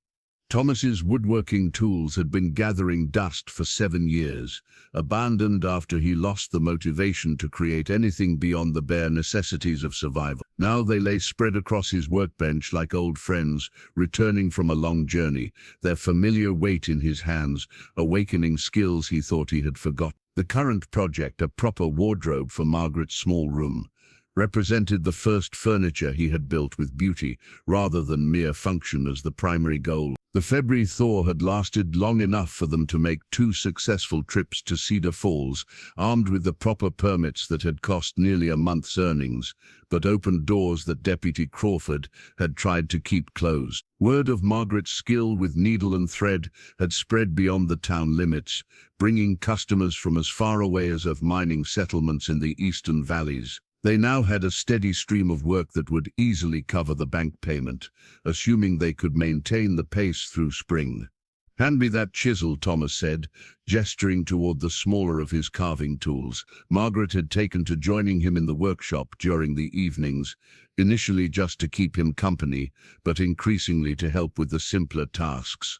Thomas's woodworking tools had been gathering dust for 7 years, abandoned after he lost the motivation to create anything beyond the bare necessities of survival. Now they lay spread across his workbench like old friends, returning from a long journey, their familiar weight in his hands, awakening skills he thought he had forgotten. The current project, a proper wardrobe for Margaret's small room, represented the first furniture he had built with beauty, rather than mere function as the primary goal. The February thaw had lasted long enough for them to make 2 successful trips to Cedar Falls, armed with the proper permits that had cost nearly a month's earnings, but opened doors that Deputy Crawford had tried to keep closed. Word of Margaret's skill with needle and thread had spread beyond the town limits, bringing customers from as far away as of mining settlements in the eastern valleys. They now had a steady stream of work that would easily cover the bank payment, assuming they could maintain the pace through spring. "Hand me that chisel," Thomas said, gesturing toward the smaller of his carving tools. Margaret had taken to joining him in the workshop during the evenings, initially just to keep him company, but increasingly to help with the simpler tasks.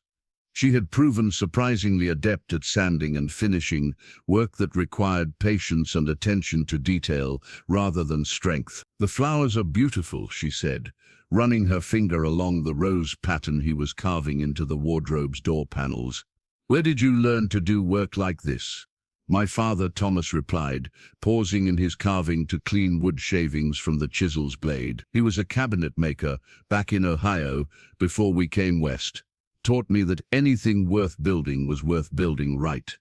She had proven surprisingly adept at sanding and finishing, work that required patience and attention to detail rather than strength. "The flowers are beautiful," she said, running her finger along the rose pattern he was carving into the wardrobe's door panels. "Where did you learn to do work like this?" "My father," Thomas replied, pausing in his carving to clean wood shavings from the chisel's blade. "He was a cabinet maker back in Ohio before we came west. Taught me that anything worth building was worth building right."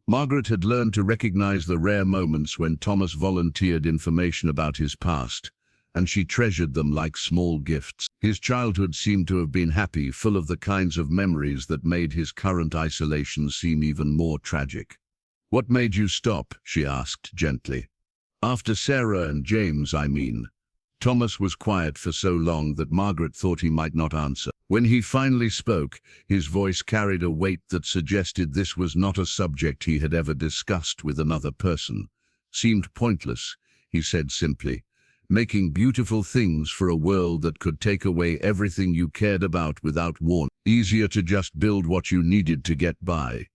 Margaret had learned to recognize the rare moments when Thomas volunteered information about his past, and she treasured them like small gifts. His childhood seemed to have been happy, full of the kinds of memories that made his current isolation seem even more tragic. "What made you stop?" she asked gently. "After Sarah and James, I mean." Thomas was quiet for so long that Margaret thought he might not answer. When he finally spoke, his voice carried a weight that suggested this was not a subject he had ever discussed with another person. "Seemed pointless," he said simply. "Making beautiful things for a world that could take away everything you cared about without warning. Easier to just build what you needed to get by."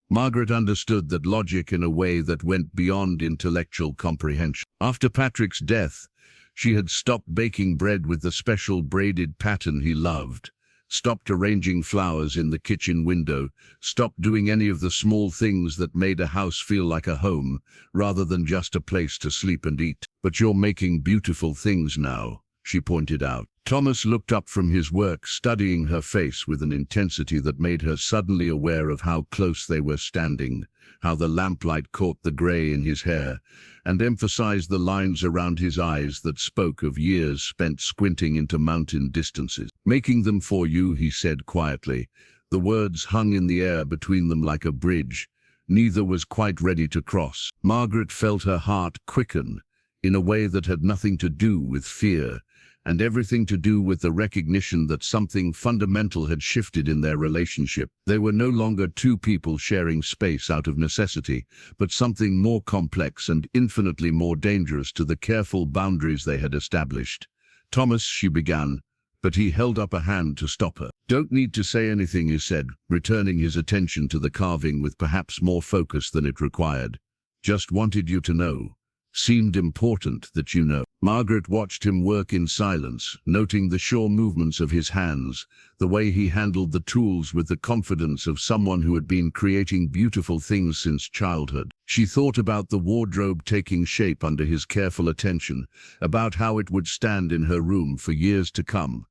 Margaret understood that logic in a way that went beyond intellectual comprehension. After Patrick's death, she had stopped baking bread with the special braided pattern he loved, stopped arranging flowers in the kitchen window, stopped doing any of the small things that made a house feel like a home, rather than just a place to sleep and eat. "But you're making beautiful things now," she pointed out. Thomas looked up from his work, studying her face with an intensity that made her suddenly aware of how close they were standing, how the lamplight caught the gray in his hair, and emphasized the lines around his eyes that spoke of years spent squinting into mountain distances. "Making them for you," he said quietly. The words hung in the air between them like a bridge. Neither was quite ready to cross. Margaret felt her heart quicken in a way that had nothing to do with fear, and everything to do with the recognition that something fundamental had shifted in their relationship. They were no longer two people sharing space out of necessity, but something more complex and infinitely more dangerous to the careful boundaries they had established. "Thomas," she began, but he held up a hand to stop her. "Don't need to say anything," he said, returning his attention to the carving with perhaps more focus than it required. "Just wanted you to know. Seemed important that you know." Margaret watched him work in silence, noting the sure movements of his hands, the way he handled the tools with the confidence of someone who had been creating beautiful things since childhood. She thought about the wardrobe taking shape under his careful attention, about how it would stand in her room for years to come.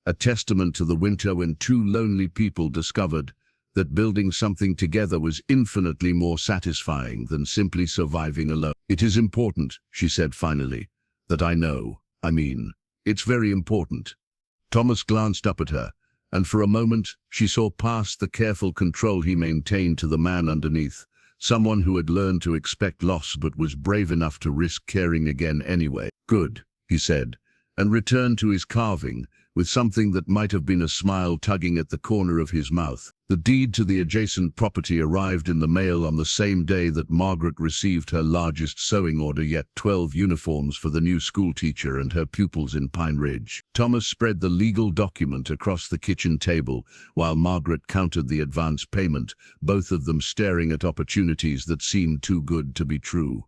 A testament to the winter when two lonely people discovered that building something together was infinitely more satisfying than simply surviving alone. "It is important," she said finally, "that I know. I mean, it's very important." Thomas glanced up at her, and for a moment she saw past the careful control he maintained to the man underneath, someone who had learned to expect loss but was brave enough to risk caring again anyway. "Good," he said, and returned to his carving, with something that might have been a smile tugging at the corner of his mouth. The deed to the adjacent property arrived in the mail on the same day that Margaret received her largest sewing order yet, 12 uniforms for the new schoolteacher and her pupils in Pine Ridge. Thomas spread the legal document across the kitchen table while Margaret counted the advance payment, both of them staring at opportunities that seemed too good to be true.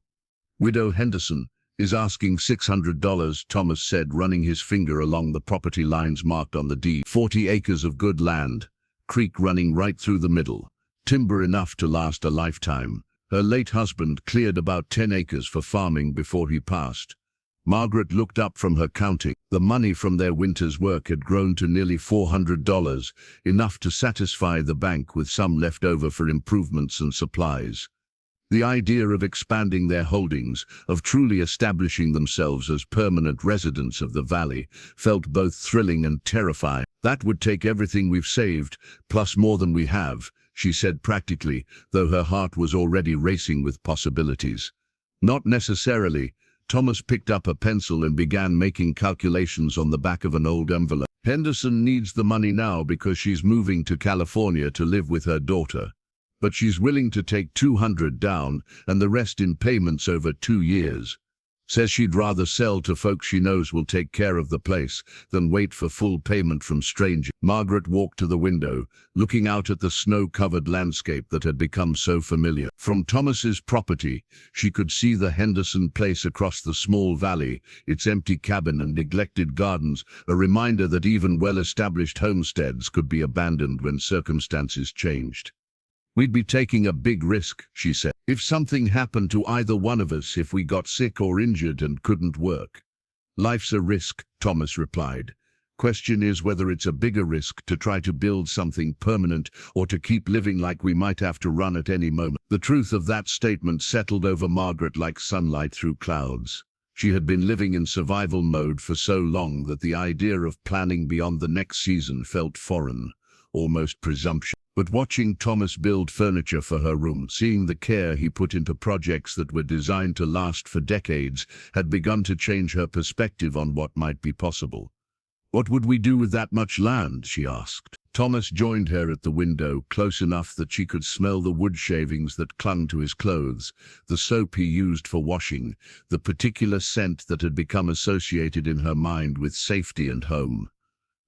"Widow Henderson is asking $600, Thomas said, running his finger along the property lines marked on the deed. 40 acres of good land, creek running right through the middle, timber enough to last a lifetime. Her late husband cleared about 10 acres for farming before he passed." Margaret looked up from her counting. The money from their winter's work had grown to nearly $400, enough to satisfy the bank with some left over for improvements and supplies. The idea of expanding their holdings, of truly establishing themselves as permanent residents of the valley, felt both thrilling and terrifying. "That would take everything we've saved, plus more than we have," she said practically, though her heart was already racing with possibilities. "Not necessarily." Thomas picked up a pencil and began making calculations on the back of an old envelope. "Henderson needs the money now because she's moving to California to live with her daughter. But she's willing to take $200 down and the rest in payments over 2 years. Says she'd rather sell to folks she knows will take care of the place than wait for full payment from strangers." Margaret walked to the window, looking out at the snow-covered landscape that had become so familiar. From Thomas's property, she could see the Henderson place across the small valley, its empty cabin and neglected gardens, a reminder that even well-established homesteads could be abandoned when circumstances changed. "We'd be taking a big risk," she said, "if something happened to either one of us, if we got sick or injured and couldn't work." "Life's a risk," Thomas replied. "Question is whether it's a bigger risk to try to build something permanent or to keep living like we might have to run at any moment." The truth of that statement settled over Margaret like sunlight through clouds. She had been living in survival mode for so long that the idea of planning beyond the next season felt foreign, almost presumptuous. But watching Thomas build furniture for her room, seeing the care he put into projects that were designed to last for decades, had begun to change her perspective on what might be possible. "What would we do with that much land?" she asked. Thomas joined her at the window, close enough that she could smell the wood shavings that clung to his clothes, the soap he used for washing, the particular scent that had become associated in her mind with safety and home.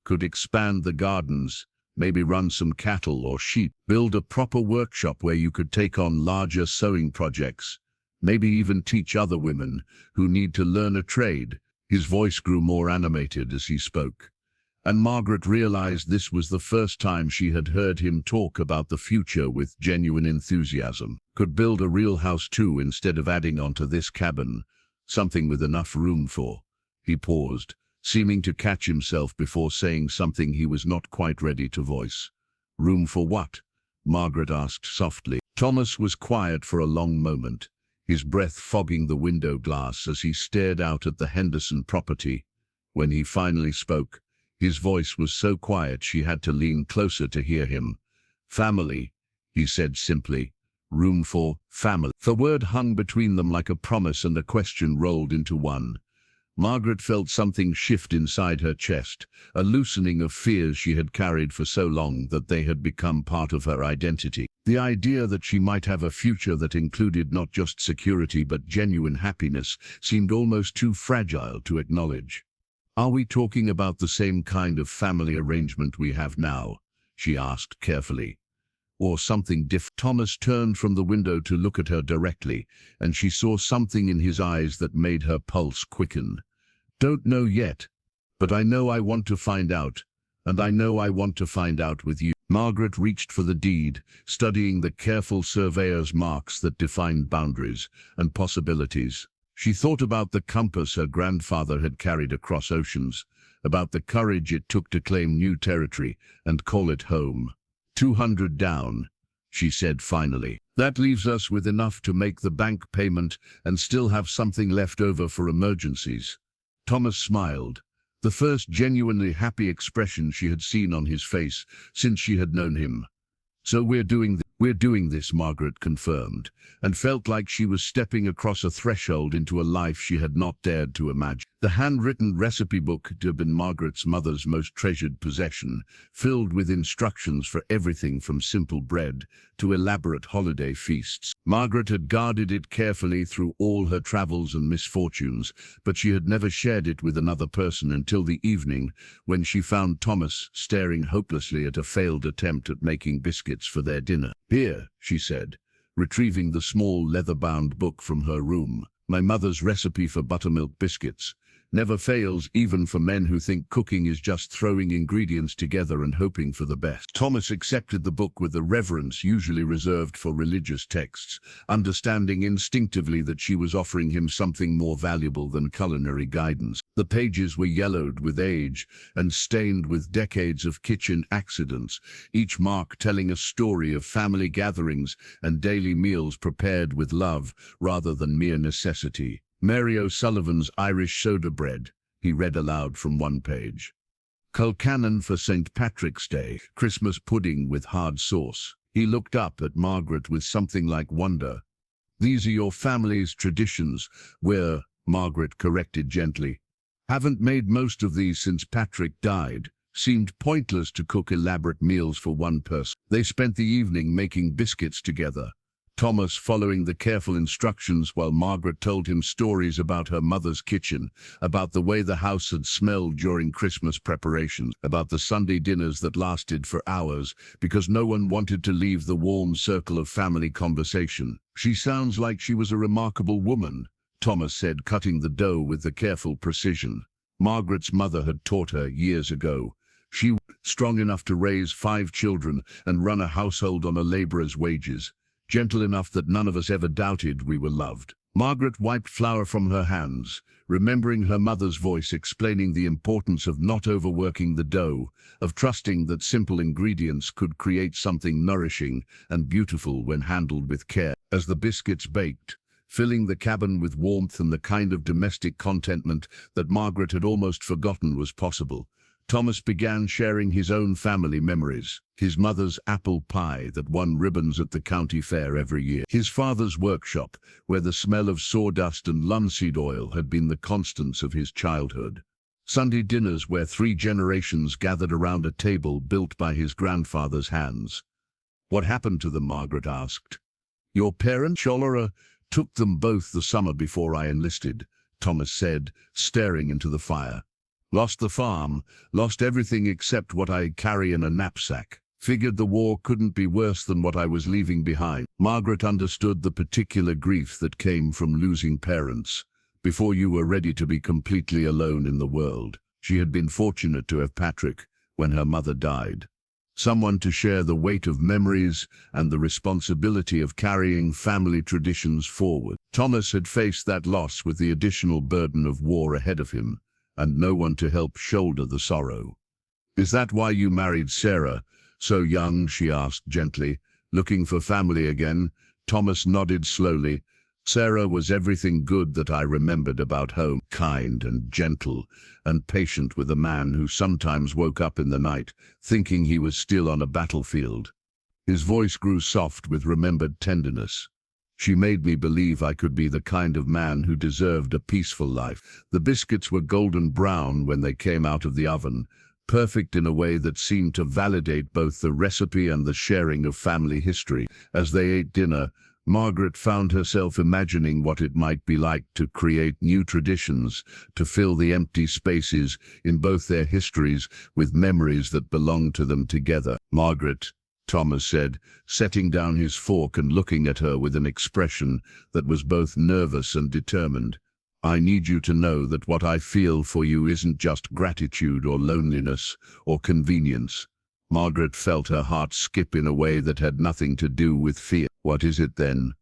"Could expand the gardens, maybe run some cattle or sheep, build a proper workshop where you could take on larger sewing projects, maybe even teach other women who need to learn a trade." His voice grew more animated as he spoke, and Margaret realized this was the first time she had heard him talk about the future with genuine enthusiasm. "Could build a real house too, instead of adding onto this cabin, something with enough room for." He paused, seeming to catch himself before saying something he was not quite ready to voice. "Room for what?" Margaret asked softly. Thomas was quiet for a long moment, his breath fogging the window glass as he stared out at the Henderson property. When he finally spoke, his voice was so quiet she had to lean closer to hear him. "Family," he said simply. "Room for family." The word hung between them like a promise and a question rolled into one. Margaret felt something shift inside her chest, a loosening of fears she had carried for so long that they had become part of her identity. The idea that she might have a future that included not just security but genuine happiness seemed almost too fragile to acknowledge. Are we talking about the same kind of family arrangement we have now? She asked carefully. Or something different? Thomas turned from the window to look at her directly, and she saw something in his eyes that made her pulse quicken. Don't know yet, but I know I want to find out, and I know I want to find out with you. Margaret reached for the deed, studying the careful surveyor's marks that defined boundaries and possibilities. She thought about the compass her grandfather had carried across oceans, about the courage it took to claim new territory and call it home. 200 down, she said finally. That leaves us with enough to make the bank payment and still have something left over for emergencies. Thomas smiled, the first genuinely happy expression she had seen on his face since she had known him. So we're doing this, Margaret confirmed, and felt like she was stepping across a threshold into a life she had not dared to imagine. The handwritten recipe book had been Margaret's mother's most treasured possession, filled with instructions for everything from simple bread to elaborate holiday feasts. Margaret had guarded it carefully through all her travels and misfortunes, but she had never shared it with another person until the evening when she found Thomas staring hopelessly at a failed attempt at making biscuits for their dinner. Here, she said, retrieving the small leather-bound book from her room. My mother's recipe for buttermilk biscuits. Never fails, even for men who think cooking is just throwing ingredients together and hoping for the best. Thomas accepted the book with the reverence usually reserved for religious texts, understanding instinctively that she was offering him something more valuable than culinary guidance. The pages were yellowed with age and stained with decades of kitchen accidents, each mark telling a story of family gatherings and daily meals prepared with love rather than mere necessity. Mary O'Sullivan's Irish soda bread, he read aloud from one page. Culcanon for St. Patrick's Day, Christmas pudding with hard sauce. He looked up at Margaret with something like wonder. These are your family's traditions, Margaret corrected gently. Haven't made most of these since Patrick died. Seemed pointless to cook elaborate meals for one person. They spent the evening making biscuits together, Thomas following the careful instructions while Margaret told him stories about her mother's kitchen, about the way the house had smelled during Christmas preparations, about the Sunday dinners that lasted for hours because no one wanted to leave the warm circle of family conversation. She sounds like she was a remarkable woman, Thomas said, cutting the dough with the careful precision Margaret's mother had taught her years ago. She was strong enough to raise 5 children and run a household on a laborer's wages. Gentle enough that none of us ever doubted we were loved. Margaret wiped flour from her hands, remembering her mother's voice explaining the importance of not overworking the dough, of trusting that simple ingredients could create something nourishing and beautiful when handled with care. As the biscuits baked, filling the cabin with warmth and the kind of domestic contentment that Margaret had almost forgotten was possible, Thomas began sharing his own family memories. His mother's apple pie that won ribbons at the county fair every year. His father's workshop, where the smell of sawdust and linseed oil had been the constants of his childhood. Sunday dinners where 3 generations gathered around a table built by his grandfather's hands. What happened to them? Margaret asked. Your parents, Cholera, took them both the summer before I enlisted, Thomas said, staring into the fire. Lost the farm, lost everything except what I'd carry in a knapsack. Figured the war couldn't be worse than what I was leaving behind. Margaret understood the particular grief that came from losing parents. Before you were ready to be completely alone in the world, she had been fortunate to have Patrick when her mother died. Someone to share the weight of memories and the responsibility of carrying family traditions forward. Thomas had faced that loss with the additional burden of war ahead of him, and no one to help shoulder the sorrow. Is that why you married Sarah so young? She asked gently, looking for family again. Thomas nodded slowly. Sarah was everything good that I remembered about home, kind and gentle and patient with a man who sometimes woke up in the night thinking he was still on a battlefield. His voice grew soft with remembered tenderness. She made me believe I could be the kind of man who deserved a peaceful life. The biscuits were golden brown when they came out of the oven, perfect in a way that seemed to validate both the recipe and the sharing of family history. As they ate dinner, Margaret found herself imagining what it might be like to create new traditions, to fill the empty spaces in both their histories with memories that belonged to them together. "Margaret," Thomas said, setting down his fork and looking at her with an expression that was both nervous and determined. "I need you to know that what I feel for you isn't just gratitude or loneliness or convenience." Margaret felt her heart skip in a way that had nothing to do with fear. "What is it then?"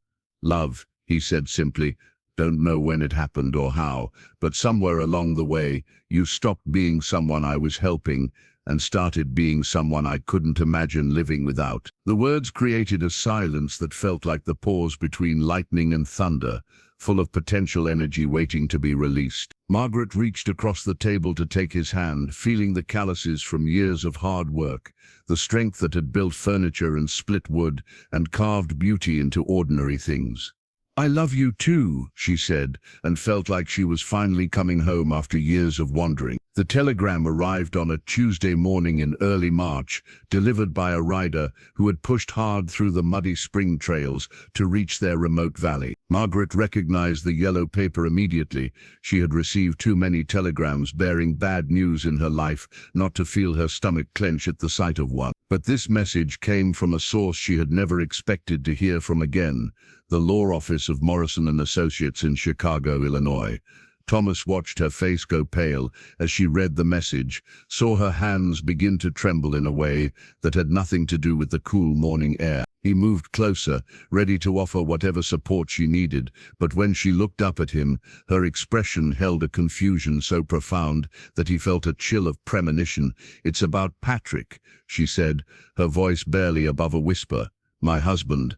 "Love," he said simply. "Don't know when it happened or how, but somewhere along the way, you stopped being someone I was helping and started being someone I couldn't imagine living without." The words created a silence that felt like the pause between lightning and thunder, full of potential energy waiting to be released. Margaret reached across the table to take his hand, feeling the calluses from years of hard work, the strength that had built furniture and split wood and carved beauty into ordinary things. "I love you too," she said, and felt like she was finally coming home after years of wandering. The telegram arrived on a Tuesday morning in early March, delivered by a rider who had pushed hard through the muddy spring trails to reach their remote valley. Margaret recognized the yellow paper immediately. She had received too many telegrams bearing bad news in her life not to feel her stomach clench at the sight of one. But this message came from a source she had never expected to hear from again: the law office of Morrison & Associates in Chicago, Illinois. Thomas watched her face go pale as she read the message, saw her hands begin to tremble in a way that had nothing to do with the cool morning air. He moved closer, ready to offer whatever support she needed, but when she looked up at him, her expression held a confusion so profound that he felt a chill of premonition. "It's about Patrick," she said, her voice barely above a whisper. "My husband."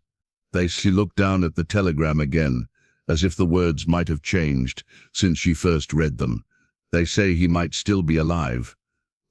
She looked down at the telegram again, as if the words might have changed since she first read them. "They say he might still be alive."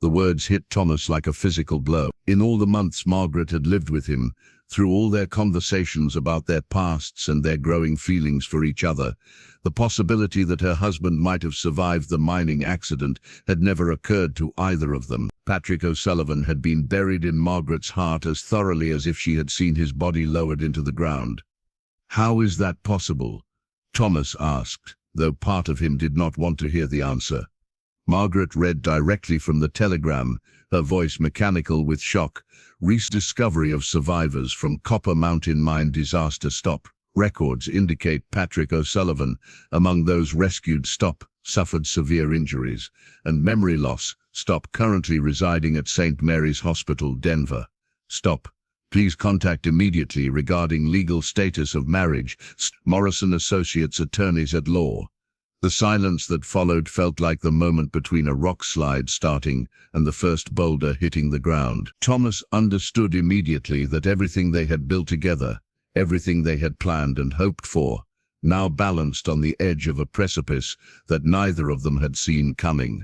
The words hit Thomas like a physical blow. In all the months Margaret had lived with him, through all their conversations about their pasts and their growing feelings for each other, the possibility that her husband might have survived the mining accident had never occurred to either of them. Patrick O'Sullivan had been buried in Margaret's heart as thoroughly as if she had seen his body lowered into the ground. "How is that possible?" Thomas asked, though part of him did not want to hear the answer. Margaret read directly from the telegram, her voice mechanical with shock. "Recent discovery of survivors from Copper Mountain Mine disaster. Stop. Records indicate Patrick O'Sullivan, among those rescued. Stop. Suffered severe injuries and memory loss. Stop. Currently residing at St. Mary's Hospital, Denver. Stop. Please contact immediately regarding legal status of marriage. Morrison Associates, attorneys at law." The silence that followed felt like the moment between a rock slide starting and the first boulder hitting the ground. Thomas understood immediately that everything they had built together, everything they had planned and hoped for, now balanced on the edge of a precipice that neither of them had seen coming.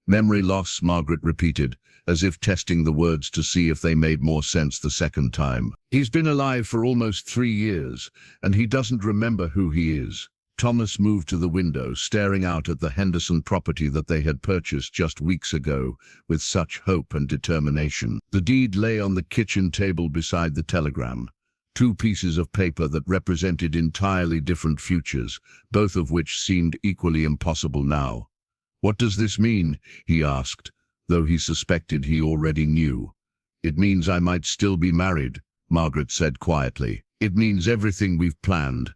"Memory loss," Margaret repeated, as if testing the words to see if they made more sense the second time. "He's been alive for almost 3 years, and he doesn't remember who he is." Thomas moved to the window, staring out at the Henderson property that they had purchased just weeks ago with such hope and determination. The deed lay on the kitchen table beside the telegram. 2 pieces of paper that represented entirely different futures, both of which seemed equally impossible now. "What does this mean?" he asked, though he suspected he already knew. "It means I might still be married," Margaret said quietly. "It means everything we've planned.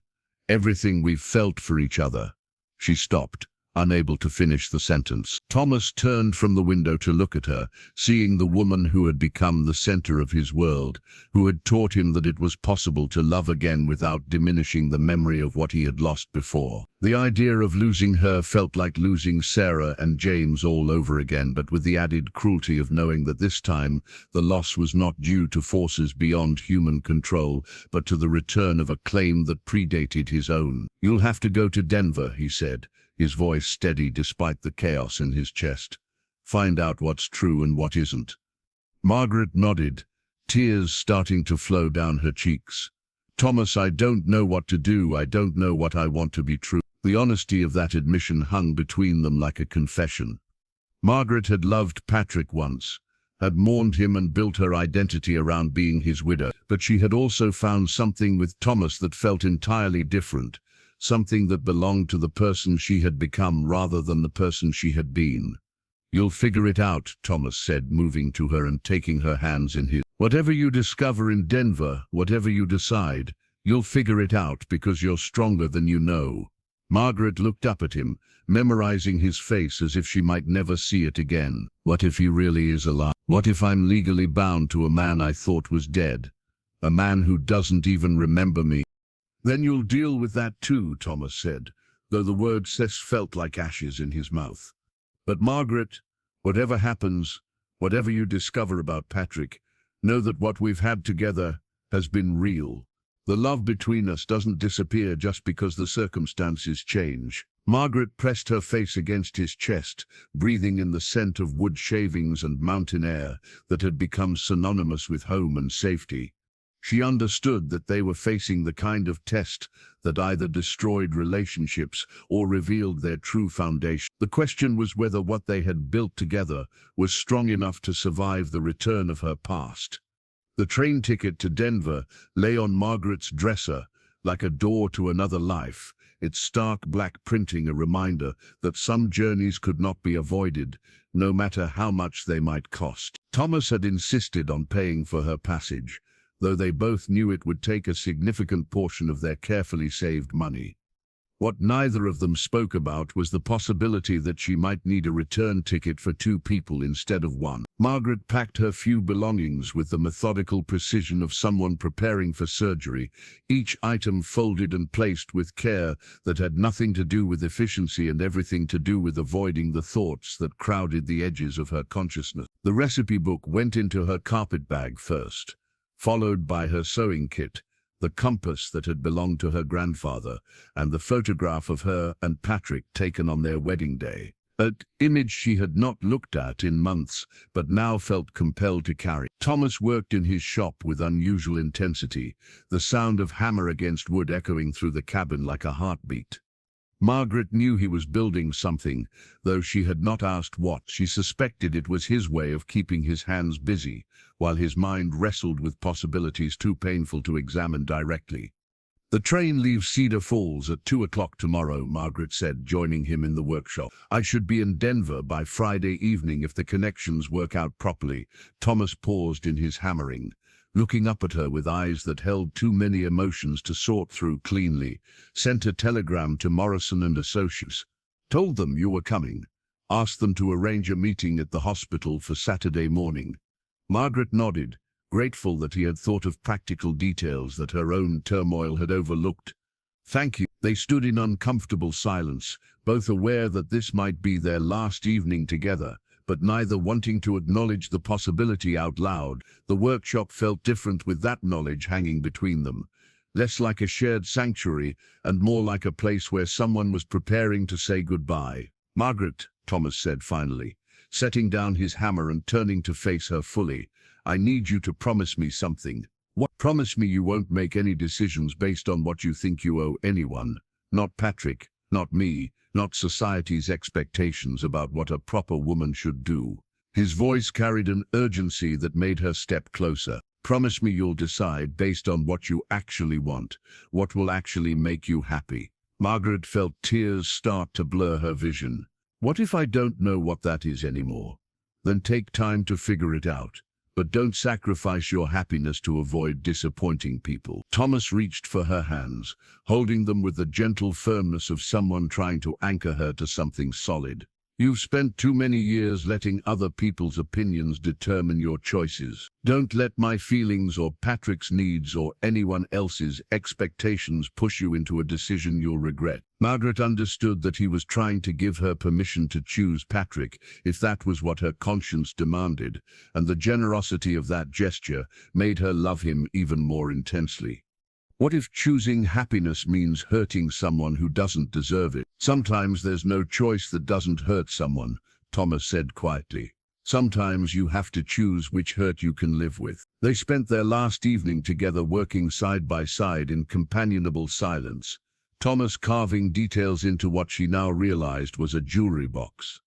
Everything we've felt for each other." She stopped, unable to finish the sentence. Thomas turned from the window to look at her, seeing the woman who had become the center of his world, who had taught him that it was possible to love again without diminishing the memory of what he had lost before. The idea of losing her felt like losing Sarah and James all over again, but with the added cruelty of knowing that this time the loss was not due to forces beyond human control, but to the return of a claim that predated his own. "You'll have to go to Denver," he said, his voice steady despite the chaos in his chest. "Find out what's true and what isn't." Margaret nodded, tears starting to flow down her cheeks. "Thomas, I don't know what to do. I don't know what I want to be true." The honesty of that admission hung between them like a confession. Margaret had loved Patrick once, had mourned him and built her identity around being his widow. But she had also found something with Thomas that felt entirely different, something that belonged to the person she had become rather than the person she had been. "You'll figure it out," Thomas said, moving to her and taking her hands in his. "Whatever you discover in Denver, whatever you decide, you'll figure it out because you're stronger than you know." Margaret looked up at him, memorizing his face as if she might never see it again. "What if he really is alive? What if I'm legally bound to a man I thought was dead? A man who doesn't even remember me?" "Then you'll deal with that too," Thomas said, though the words felt like ashes in his mouth. "But Margaret, whatever happens, whatever you discover about Patrick, know that what we've had together has been real. The love between us doesn't disappear just because the circumstances change." Margaret pressed her face against his chest, breathing in the scent of wood shavings and mountain air that had become synonymous with home and safety. She understood that they were facing the kind of test that either destroyed relationships or revealed their true foundation. The question was whether what they had built together was strong enough to survive the return of her past. The train ticket to Denver lay on Margaret's dresser like a door to another life, its stark black printing a reminder that some journeys could not be avoided, no matter how much they might cost. Thomas had insisted on paying for her passage, though they both knew it would take a significant portion of their carefully saved money. What neither of them spoke about was the possibility that she might need a return ticket for two people instead of one. Margaret packed her few belongings with the methodical precision of someone preparing for surgery, each item folded and placed with care that had nothing to do with efficiency and everything to do with avoiding the thoughts that crowded the edges of her consciousness. The recipe book went into her carpet bag first, followed by her sewing kit, the compass that had belonged to her grandfather, and the photograph of her and Patrick taken on their wedding day. An image she had not looked at in months, but now felt compelled to carry. Thomas worked in his shop with unusual intensity, the sound of hammer against wood echoing through the cabin like a heartbeat. Margaret knew he was building something, though she had not asked what. She suspected it was his way of keeping his hands busy, while his mind wrestled with possibilities too painful to examine directly. "The train leaves Cedar Falls at 2 o'clock tomorrow," Margaret said, joining him in the workshop. "I should be in Denver by Friday evening if the connections work out properly." Thomas paused in his hammering, looking up at her with eyes that held too many emotions to sort through cleanly. "Sent a telegram to Morrison and Associates. Told them you were coming. Asked them to arrange a meeting at the hospital for Saturday morning." Margaret nodded, grateful that he had thought of practical details that her own turmoil had overlooked. "Thank you." They stood in uncomfortable silence, both aware that this might be their last evening together, but neither wanting to acknowledge the possibility out loud. The workshop felt different with that knowledge hanging between them, less like a shared sanctuary and more like a place where someone was preparing to say goodbye. "Margaret," Thomas said finally, setting down his hammer and turning to face her fully, "I need you to promise me something." "What?" "Promise me you won't make any decisions based on what you think you owe anyone. Not Patrick, not me, not society's expectations about what a proper woman should do." His voice carried an urgency that made her step closer. "Promise me you'll decide based on what you actually want, what will actually make you happy." Margaret felt tears start to blur her vision. "What if I don't know what that is anymore?" "Then take time to figure it out. But don't sacrifice your happiness to avoid disappointing people." Thomas reached for her hands, holding them with the gentle firmness of someone trying to anchor her to something solid. "You've spent too many years letting other people's opinions determine your choices. Don't let my feelings or Patrick's needs or anyone else's expectations push you into a decision you'll regret." Margaret understood that he was trying to give her permission to choose Patrick, if that was what her conscience demanded, and the generosity of that gesture made her love him even more intensely. What if choosing happiness means hurting someone who doesn't deserve it? "Sometimes there's no choice that doesn't hurt someone," Thomas said quietly. "Sometimes you have to choose which hurt you can live with." They spent their last evening together working side by side in companionable silence, Thomas carving details into what she now realized was a jewelry box.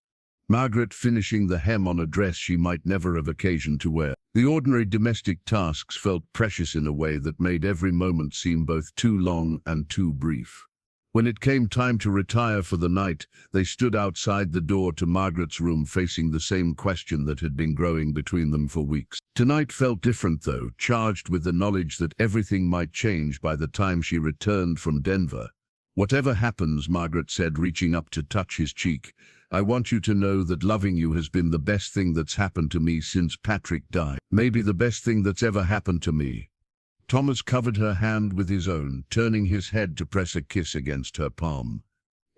Margaret finishing the hem on a dress she might never have occasion to wear. The ordinary domestic tasks felt precious in a way that made every moment seem both too long and too brief. When it came time to retire for the night, they stood outside the door to Margaret's room facing the same question that had been growing between them for weeks. Tonight felt different though, charged with the knowledge that everything might change by the time she returned from Denver. "Whatever happens," Margaret said, reaching up to touch his cheek, "I want you to know that loving you has been the best thing that's happened to me since Patrick died. Maybe the best thing that's ever happened to me." Thomas covered her hand with his own, turning his head to press a kiss against her palm.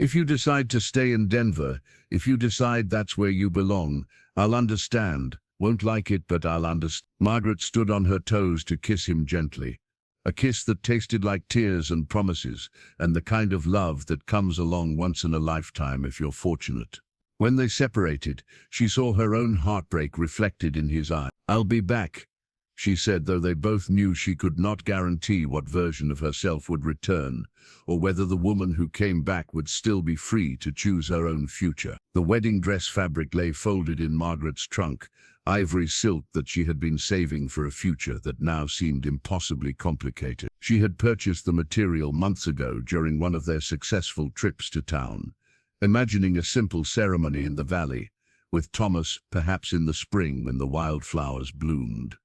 "If you decide to stay in Denver, if you decide that's where you belong, I'll understand. Won't like it, but I'll understand." Margaret stood on her toes to kiss him gently. A kiss that tasted like tears and promises, and the kind of love that comes along once in a lifetime if you're fortunate. When they separated, she saw her own heartbreak reflected in his eye. "I'll be back," she said, though they both knew she could not guarantee what version of herself would return, or whether the woman who came back would still be free to choose her own future. The wedding dress fabric lay folded in Margaret's trunk, ivory silk that she had been saving for a future that now seemed impossibly complicated. She had purchased the material months ago during one of their successful trips to town, imagining a simple ceremony in the valley, with Thomas perhaps in the spring when the wildflowers bloomed.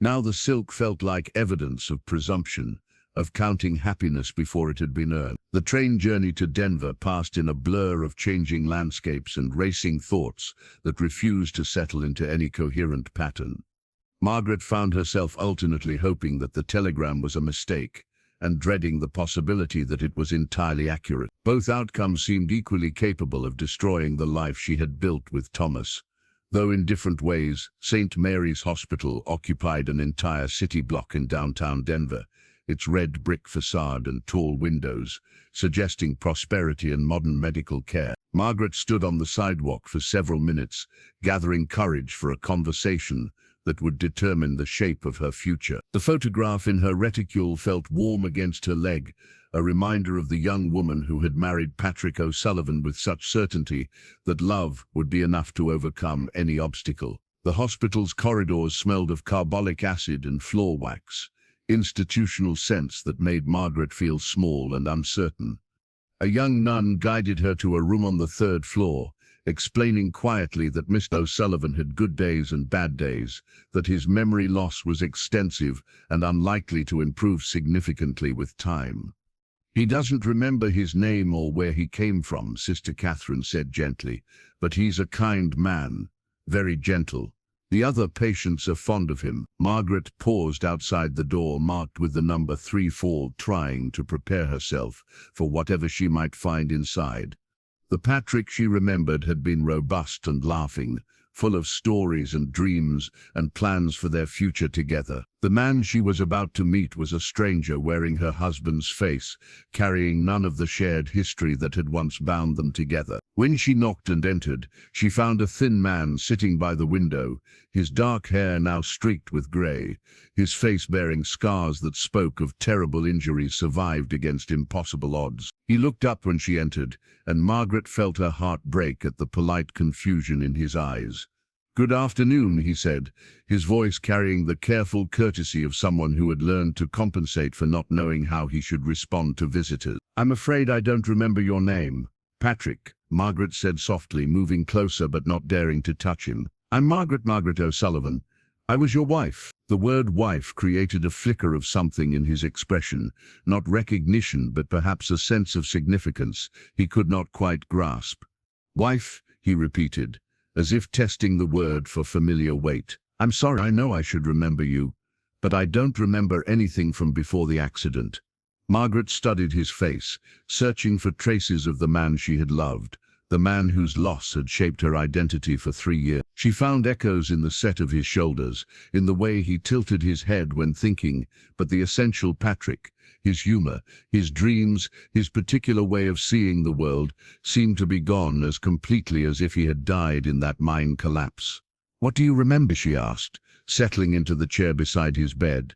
Now the silk felt like evidence of presumption, of counting happiness before it had been earned. The train journey to Denver passed in a blur of changing landscapes and racing thoughts that refused to settle into any coherent pattern. Margaret found herself alternately hoping that the telegram was a mistake, and dreading the possibility that it was entirely accurate. Both outcomes seemed equally capable of destroying the life she had built with Thomas. Though in different ways, St. Mary's Hospital occupied an entire city block in downtown Denver, its red brick facade and tall windows, suggesting prosperity and modern medical care. Margaret stood on the sidewalk for several minutes, gathering courage for a conversation that would determine the shape of her future. The photograph in her reticule felt warm against her leg, a reminder of the young woman who had married Patrick O'Sullivan with such certainty that love would be enough to overcome any obstacle. The hospital's corridors smelled of carbolic acid and floor wax, institutional scents that made Margaret feel small and uncertain. A young nun guided her to a room on the third floor, explaining quietly that Mr. O'Sullivan had good days and bad days, that his memory loss was extensive and unlikely to improve significantly with time. "He doesn't remember his name or where he came from," Sister Catherine said gently, "but he's a kind man, very gentle. The other patients are fond of him." Margaret paused outside the door marked with the number 34, trying to prepare herself for whatever she might find inside. The Patrick she remembered had been robust and laughing, full of stories and dreams and plans for their future together. The man she was about to meet was a stranger wearing her husband's face, carrying none of the shared history that had once bound them together. When she knocked and entered, she found a thin man sitting by the window, his dark hair now streaked with grey, his face bearing scars that spoke of terrible injuries survived against impossible odds. He looked up when she entered, and Margaret felt her heart break at the polite confusion in his eyes. "Good afternoon," he said, his voice carrying the careful courtesy of someone who had learned to compensate for not knowing how he should respond to visitors. "I'm afraid I don't remember your name." "Patrick," Margaret said softly, moving closer but not daring to touch him. "I'm Margaret O'Sullivan. I was your wife." The word wife created a flicker of something in his expression, not recognition but perhaps a sense of significance he could not quite grasp. "Wife," he repeated, as if testing the word for familiar weight. "I'm sorry, I know I should remember you, but I don't remember anything from before the accident." Margaret studied his face, searching for traces of the man she had loved, the man whose loss had shaped her identity for 3 years. She found echoes in the set of his shoulders, in the way he tilted his head when thinking, but the essential Patrick, his humor, his dreams, his particular way of seeing the world, seemed to be gone as completely as if he had died in that mine collapse. "What do you remember?" she asked, settling into the chair beside his bed.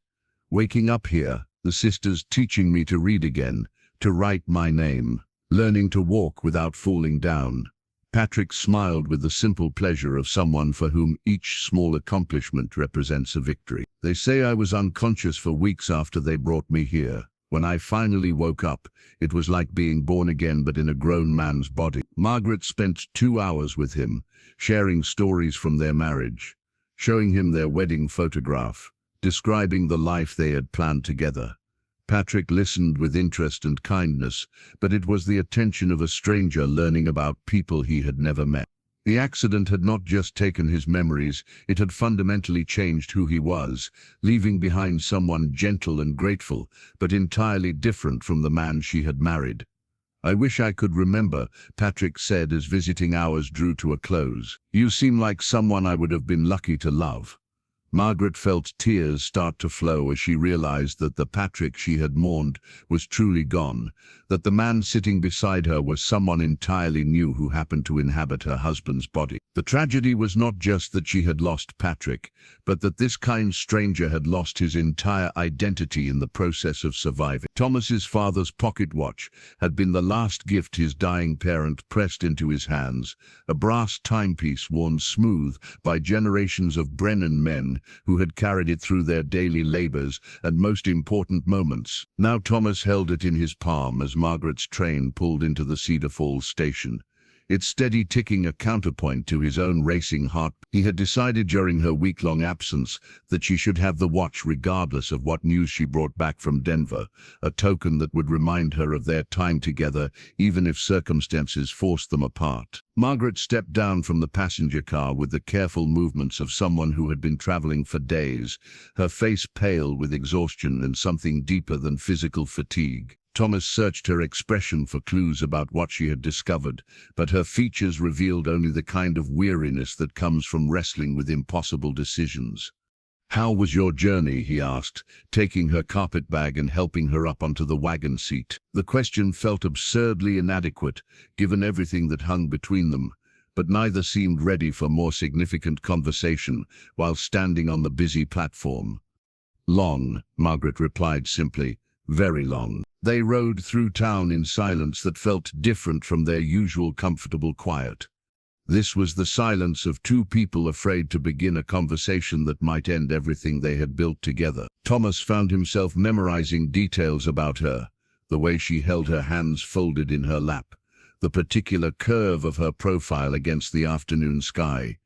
"Waking up here, the sisters teaching me to read again, to write my name, learning to walk without falling down." Patrick smiled with the simple pleasure of someone for whom each small accomplishment represents a victory. They say I was unconscious for weeks after they brought me here. When I finally woke up, it was like being born again but in a grown man's body. Margaret spent 2 hours with him, sharing stories from their marriage, showing him their wedding photograph, describing the life they had planned together. Patrick listened with interest and kindness, but it was the attention of a stranger learning about people he had never met. The accident had not just taken his memories, it had fundamentally changed who he was, leaving behind someone gentle and grateful, but entirely different from the man she had married. "I wish I could remember," Patrick said as visiting hours drew to a close. "You seem like someone I would have been lucky to love." Margaret felt tears start to flow as she realized that the Patrick she had mourned was truly gone, that the man sitting beside her was someone entirely new who happened to inhabit her husband's body. The tragedy was not just that she had lost Patrick, but that this kind stranger had lost his entire identity in the process of surviving. Thomas's father's pocket watch had been the last gift his dying parent pressed into his hands, a brass timepiece worn smooth by generations of Brennan men who had carried it through their daily labors and most important moments. Now Thomas held it in his palm as Margaret's train pulled into the Cedar Falls station, its steady ticking a counterpoint to his own racing heart. He had decided during her week-long absence that she should have the watch regardless of what news she brought back from Denver, a token that would remind her of their time together even if circumstances forced them apart. Margaret stepped down from the passenger car with the careful movements of someone who had been traveling for days, her face pale with exhaustion and something deeper than physical fatigue. Thomas searched her expression for clues about what she had discovered, but her features revealed only the kind of weariness that comes from wrestling with impossible decisions. "How was your journey?" he asked, taking her carpet bag and helping her up onto the wagon seat. The question felt absurdly inadequate, given everything that hung between them, but neither seemed ready for more significant conversation while standing on the busy platform. "Long," Margaret replied simply, "very long." They rode through town in silence that felt different from their usual comfortable quiet. This was the silence of two people afraid to begin a conversation that might end everything they had built together. Thomas found himself memorizing details about her, the way she held her hands folded in her lap, the particular curve of her profile against the afternoon sky,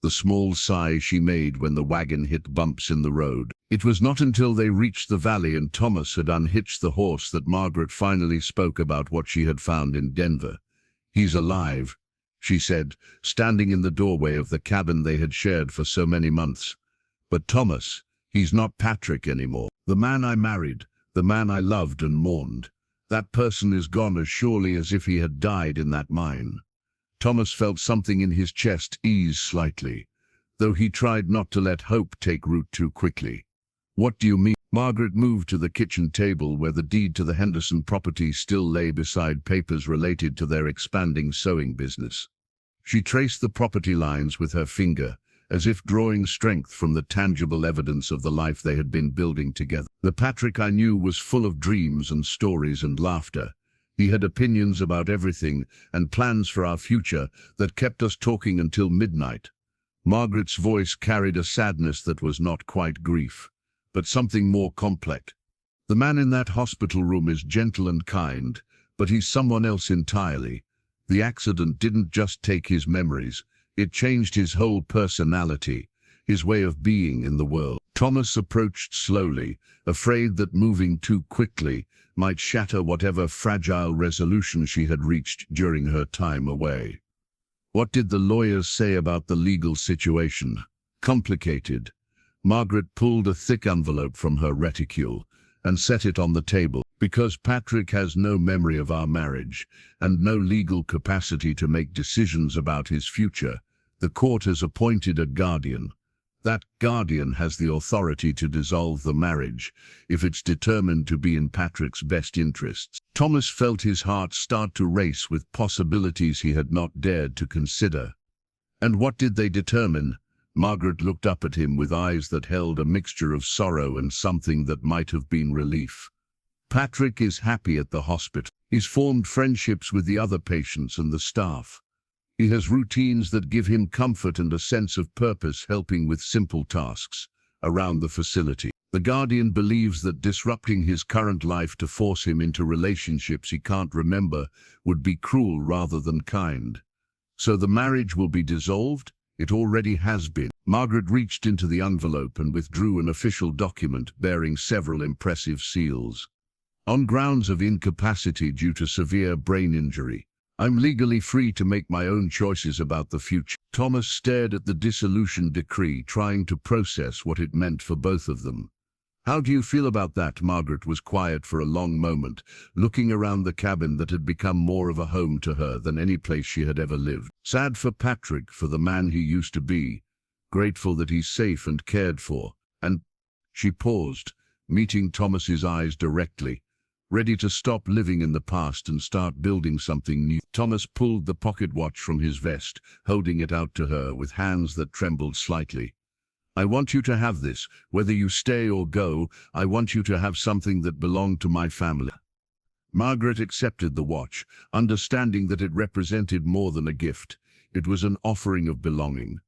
the small sigh she made when the wagon hit bumps in the road. It was not until they reached the valley and Thomas had unhitched the horse that Margaret finally spoke about what she had found in Denver. "He's alive," she said, standing in the doorway of the cabin they had shared for so many months. "But Thomas, he's not Patrick anymore. The man I married, the man I loved and mourned. That person is gone as surely as if he had died in that mine." Thomas felt something in his chest ease slightly, though he tried not to let hope take root too quickly. "What do you mean?" Margaret moved to the kitchen table where the deed to the Henderson property still lay beside papers related to their expanding sewing business. She traced the property lines with her finger, as if drawing strength from the tangible evidence of the life they had been building together. "The Patrick I knew was full of dreams and stories and laughter. He had opinions about everything and plans for our future that kept us talking until midnight." Margaret's voice carried a sadness that was not quite grief, but something more complex. "The man in that hospital room is gentle and kind, but he's someone else entirely. The accident didn't just take his memories, it changed his whole personality, his way of being in the world." Thomas approached slowly, afraid that moving too quickly might shatter whatever fragile resolution she had reached during her time away. "What did the lawyers say about the legal situation?" "Complicated." Margaret pulled a thick envelope from her reticule and set it on the table. "Because Patrick has no memory of our marriage and no legal capacity to make decisions about his future, the court has appointed a guardian. That guardian has the authority to dissolve the marriage if it's determined to be in Patrick's best interests." Thomas felt his heart start to race with possibilities he had not dared to consider. "And what did they determine?" Margaret looked up at him with eyes that held a mixture of sorrow and something that might have been relief. "Patrick is happy at the hospital. He's formed friendships with the other patients and the staff. He has routines that give him comfort and a sense of purpose, helping with simple tasks around the facility. The Guardian believes that disrupting his current life to force him into relationships he can't remember would be cruel rather than kind. So the marriage will be dissolved? It already has been. Margaret reached into the envelope and withdrew an official document bearing several impressive seals. On grounds of incapacity due to severe brain injury, I'm legally free to make my own choices about the future. Thomas stared at the dissolution decree, trying to process what it meant for both of them. How do you feel about that? Margaret was quiet for a long moment, looking around the cabin that had become more of a home to her than any place she had ever lived. Sad for Patrick, for the man he used to be. Grateful that he's safe and cared for. And she paused, meeting Thomas's eyes directly, ready to stop living in the past and start building something new. Thomas pulled the pocket watch from his vest, holding it out to her with hands that trembled slightly. I want you to have this. Whether you stay or go, I want you to have something that belonged to my family. Margaret accepted the watch, understanding that it represented more than a gift. It was an offering of belonging,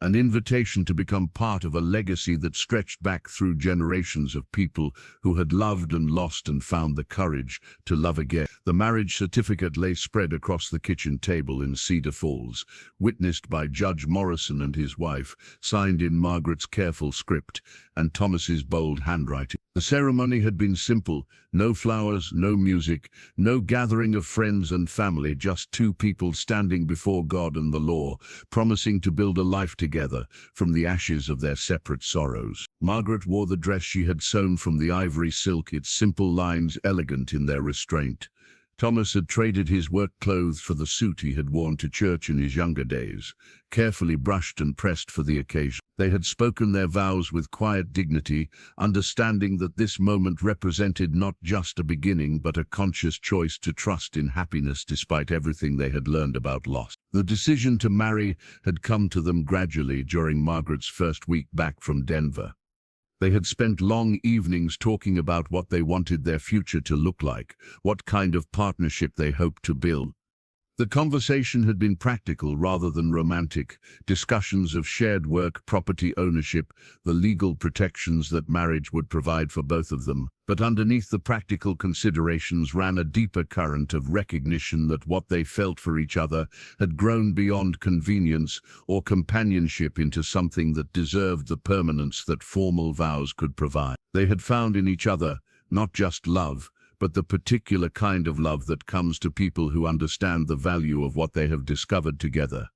an invitation to become part of a legacy that stretched back through generations of people who had loved and lost and found the courage to love again. The marriage certificate lay spread across the kitchen table in Cedar Falls, witnessed by Judge Morrison and his wife, signed in Margaret's careful script and Thomas's bold handwriting. The ceremony had been simple: no flowers, no music, no gathering of friends and family, just two people standing before God and the law, promising to build a life together from the ashes of their separate sorrows. Margaret wore the dress she had sewn from the ivory silk, its simple lines elegant in their restraint. Thomas had traded his work clothes for the suit he had worn to church in his younger days, carefully brushed and pressed for the occasion. They had spoken their vows with quiet dignity, understanding that this moment represented not just a beginning but a conscious choice to trust in happiness despite everything they had learned about loss. The decision to marry had come to them gradually during Margaret's first week back from Denver. They had spent long evenings talking about what they wanted their future to look like, what kind of partnership they hoped to build. The conversation had been practical rather than romantic, discussions of shared work, property ownership, the legal protections that marriage would provide for both of them. But underneath the practical considerations ran a deeper current of recognition that what they felt for each other had grown beyond convenience or companionship into something that deserved the permanence that formal vows could provide. They had found in each other not just love, but the particular kind of love that comes to people who understand the value of what they have discovered together.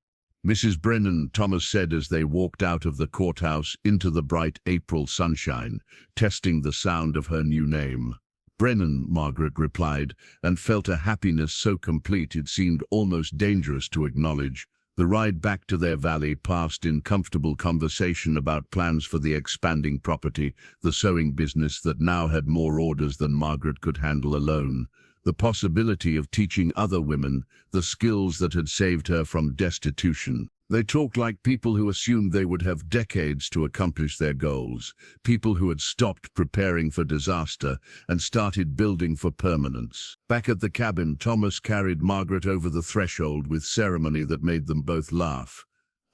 Mrs. Brennan, Thomas said as they walked out of the courthouse into the bright April sunshine, testing the sound of her new name. Brennan, Margaret replied, and felt a happiness so complete it seemed almost dangerous to acknowledge. The ride back to their valley passed in comfortable conversation about plans for the expanding property, the sewing business that now had more orders than Margaret could handle alone, the possibility of teaching other women the skills that had saved her from destitution. They talked like people who assumed they would have decades to accomplish their goals, people who had stopped preparing for disaster and started building for permanence. Back at the cabin, Thomas carried Margaret over the threshold with ceremony that made them both laugh,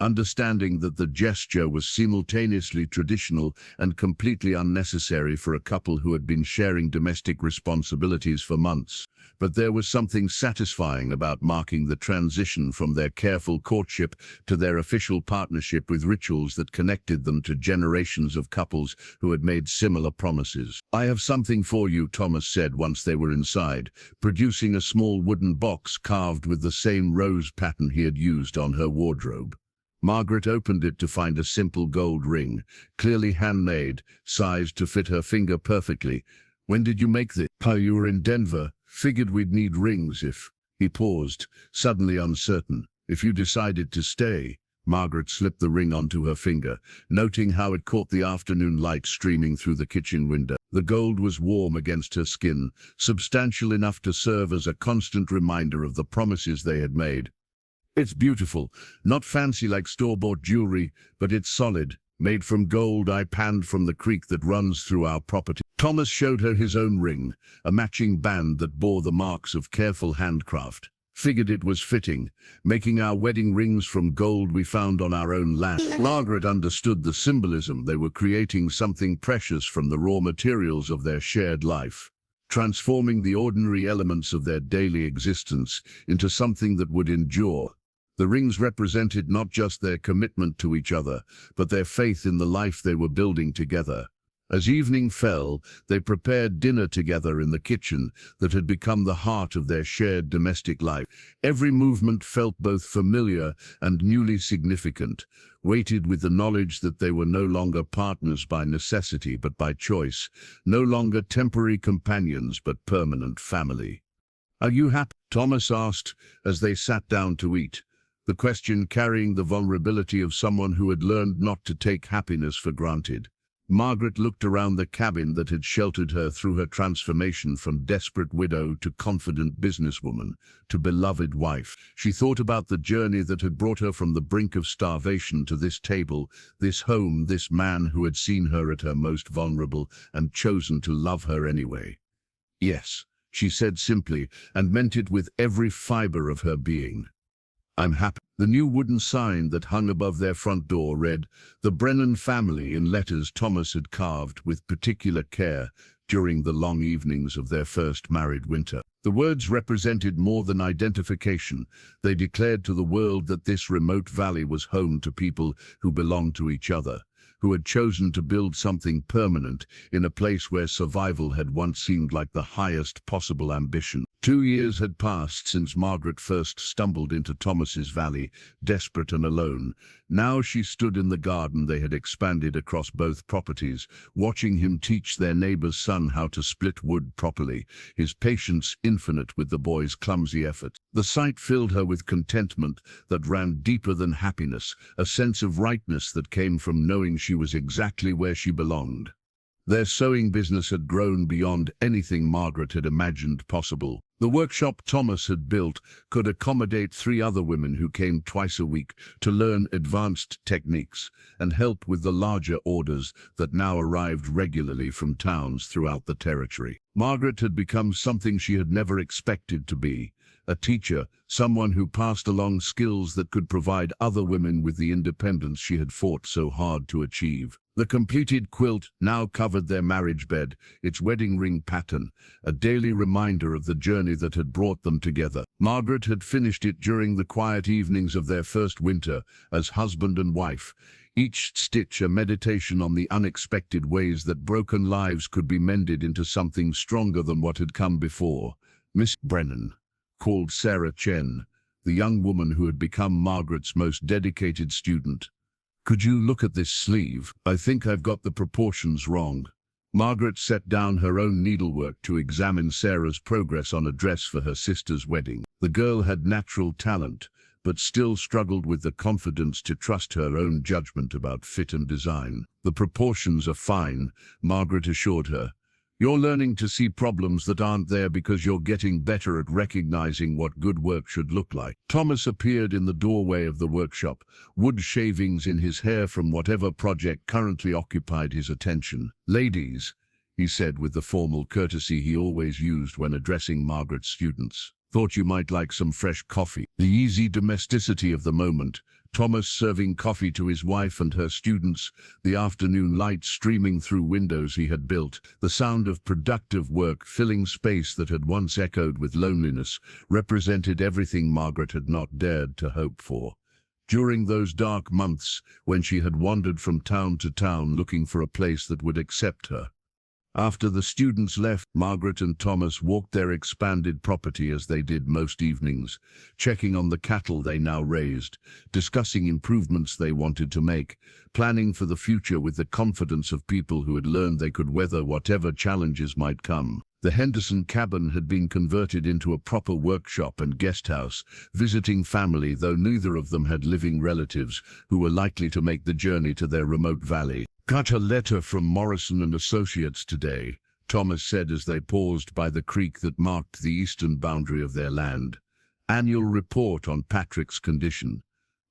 understanding that the gesture was simultaneously traditional and completely unnecessary for a couple who had been sharing domestic responsibilities for months. But there was something satisfying about marking the transition from their careful courtship to their official partnership with rituals that connected them to generations of couples who had made similar promises. I have something for you, Thomas said once they were inside, producing a small wooden box carved with the same rose pattern he had used on her wardrobe. Margaret opened it to find a simple gold ring, clearly handmade, sized to fit her finger perfectly. When did you make this? You were in Denver. Figured we'd need rings if... He paused, suddenly uncertain. If you decided to stay. Margaret slipped the ring onto her finger, noting how it caught the afternoon light streaming through the kitchen window. The gold was warm against her skin, substantial enough to serve as a constant reminder of the promises they had made. It's beautiful, not fancy like store-bought jewelry, but it's solid, made from gold I panned from the creek that runs through our property. Thomas showed her his own ring, a matching band that bore the marks of careful handcraft. Figured it was fitting, making our wedding rings from gold we found on our own land. Margaret understood the symbolism. They were creating something precious from the raw materials of their shared life, transforming the ordinary elements of their daily existence into something that would endure. The rings represented not just their commitment to each other, but their faith in the life they were building together. As evening fell, they prepared dinner together in the kitchen that had become the heart of their shared domestic life. Every movement felt both familiar and newly significant, weighted with the knowledge that they were no longer partners by necessity but by choice, no longer temporary companions but permanent family. "Are you happy?" Thomas asked as they sat down to eat, the question carrying the vulnerability of someone who had learned not to take happiness for granted. Margaret looked around the cabin that had sheltered her through her transformation from desperate widow to confident businesswoman, to beloved wife. She thought about the journey that had brought her from the brink of starvation to this table, this home, this man who had seen her at her most vulnerable and chosen to love her anyway. "Yes," she said simply, and meant it with every fiber of her being. "I'm happy." The new wooden sign that hung above their front door read, "The Brennan family," in letters Thomas had carved with particular care during the long evenings of their first married winter. The words represented more than identification. They declared to the world that this remote valley was home to people who belonged to each other, who had chosen to build something permanent in a place where survival had once seemed like the highest possible ambition. 2 years had passed since Margaret first stumbled into Thomas's valley, desperate and alone. Now she stood in the garden they had expanded across both properties, watching him teach their neighbor's son how to split wood properly, his patience infinite with the boy's clumsy effort. The sight filled her with contentment that ran deeper than happiness, a sense of rightness that came from knowing she was exactly where she belonged. Their sewing business had grown beyond anything Margaret had imagined possible. The workshop Thomas had built could accommodate 3 other women who came twice a week to learn advanced techniques and help with the larger orders that now arrived regularly from towns throughout the territory. Margaret had become something she had never expected to be, a teacher, someone who passed along skills that could provide other women with the independence she had fought so hard to achieve. The completed quilt now covered their marriage bed, its wedding ring pattern, a daily reminder of the journey that had brought them together. Margaret had finished it during the quiet evenings of their first winter as husband and wife, each stitch a meditation on the unexpected ways that broken lives could be mended into something stronger than what had come before. Miss Brennan called Sarah Chen, the young woman who had become Margaret's most dedicated student. "Could you look at this sleeve? I think I've got the proportions wrong." Margaret set down her own needlework to examine Sarah's progress on a dress for her sister's wedding. The girl had natural talent, but still struggled with the confidence to trust her own judgment about fit and design. "The proportions are fine," Margaret assured her. "You're learning to see problems that aren't there because you're getting better at recognizing what good work should look like." Thomas appeared in the doorway of the workshop, wood shavings in his hair from whatever project currently occupied his attention. "Ladies," he said with the formal courtesy he always used when addressing Margaret's students, "thought you might like some fresh coffee." The easy domesticity of the moment, Thomas serving coffee to his wife and her students, the afternoon light streaming through windows he had built, the sound of productive work filling space that had once echoed with loneliness, represented everything Margaret had not dared to hope for. During those dark months, when she had wandered from town to town looking for a place that would accept her. After the students left, Margaret and Thomas walked their expanded property as they did most evenings, checking on the cattle they now raised, discussing improvements they wanted to make, planning for the future with the confidence of people who had learned they could weather whatever challenges might come. The Henderson cabin had been converted into a proper workshop and guest house, visiting family, though neither of them had living relatives who were likely to make the journey to their remote valley. "Got a letter from Morrison and Associates today," Thomas said as they paused by the creek that marked the eastern boundary of their land. "Annual report on Patrick's condition."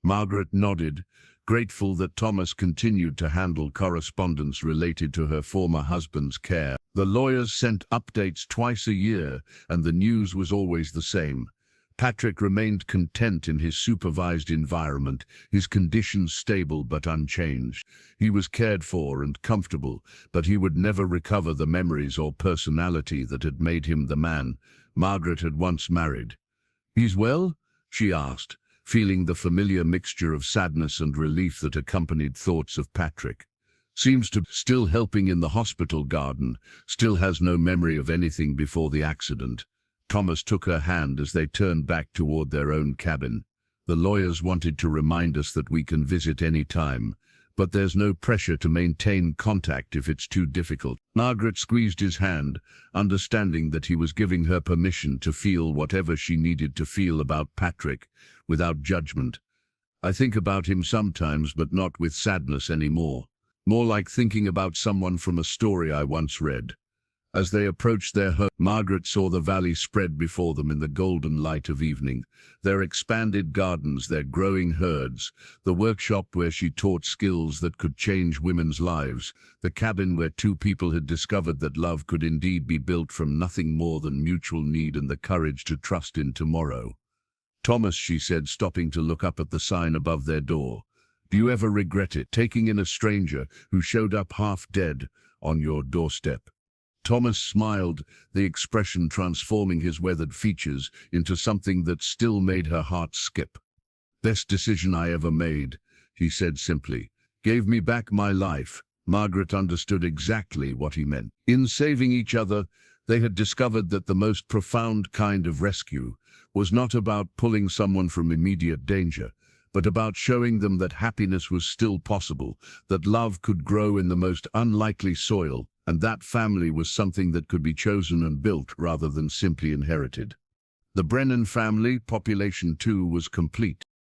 Margaret nodded, grateful that Thomas continued to handle correspondence related to her former husband's care. The lawyers sent updates twice a year, and the news was always the same. Patrick remained content in his supervised environment, his conditions stable but unchanged. He was cared for and comfortable, but he would never recover the memories or personality that had made him the man Margaret had once married. "He's well?" she asked, feeling the familiar mixture of sadness and relief that accompanied thoughts of Patrick. "Seems to still helping in the hospital garden, still has no memory of anything before the accident." Thomas took her hand as they turned back toward their own cabin. "The lawyers wanted to remind us that we can visit any time, but there's no pressure to maintain contact if it's too difficult." Margaret squeezed his hand, understanding that he was giving her permission to feel whatever she needed to feel about Patrick, without judgment. "I think about him sometimes, but not with sadness anymore. More like thinking about someone from a story I once read." As they approached their home, Margaret saw the valley spread before them in the golden light of evening, their expanded gardens, their growing herds, the workshop where she taught skills that could change women's lives, the cabin where two people had discovered that love could indeed be built from nothing more than mutual need and the courage to trust in tomorrow. "Thomas," she said, stopping to look up at the sign above their door, "do you ever regret it, taking in a stranger who showed up half dead on your doorstep?" Thomas smiled, the expression transforming his weathered features into something that still made her heart skip. "Best decision I ever made," he said simply. "Gave me back my life." Margaret understood exactly what he meant. In saving each other, they had discovered that the most profound kind of rescue was not about pulling someone from immediate danger, but about showing them that happiness was still possible, that love could grow in the most unlikely soil, and that family was something that could be chosen and built rather than simply inherited. The Brennan family, population 2, was complete.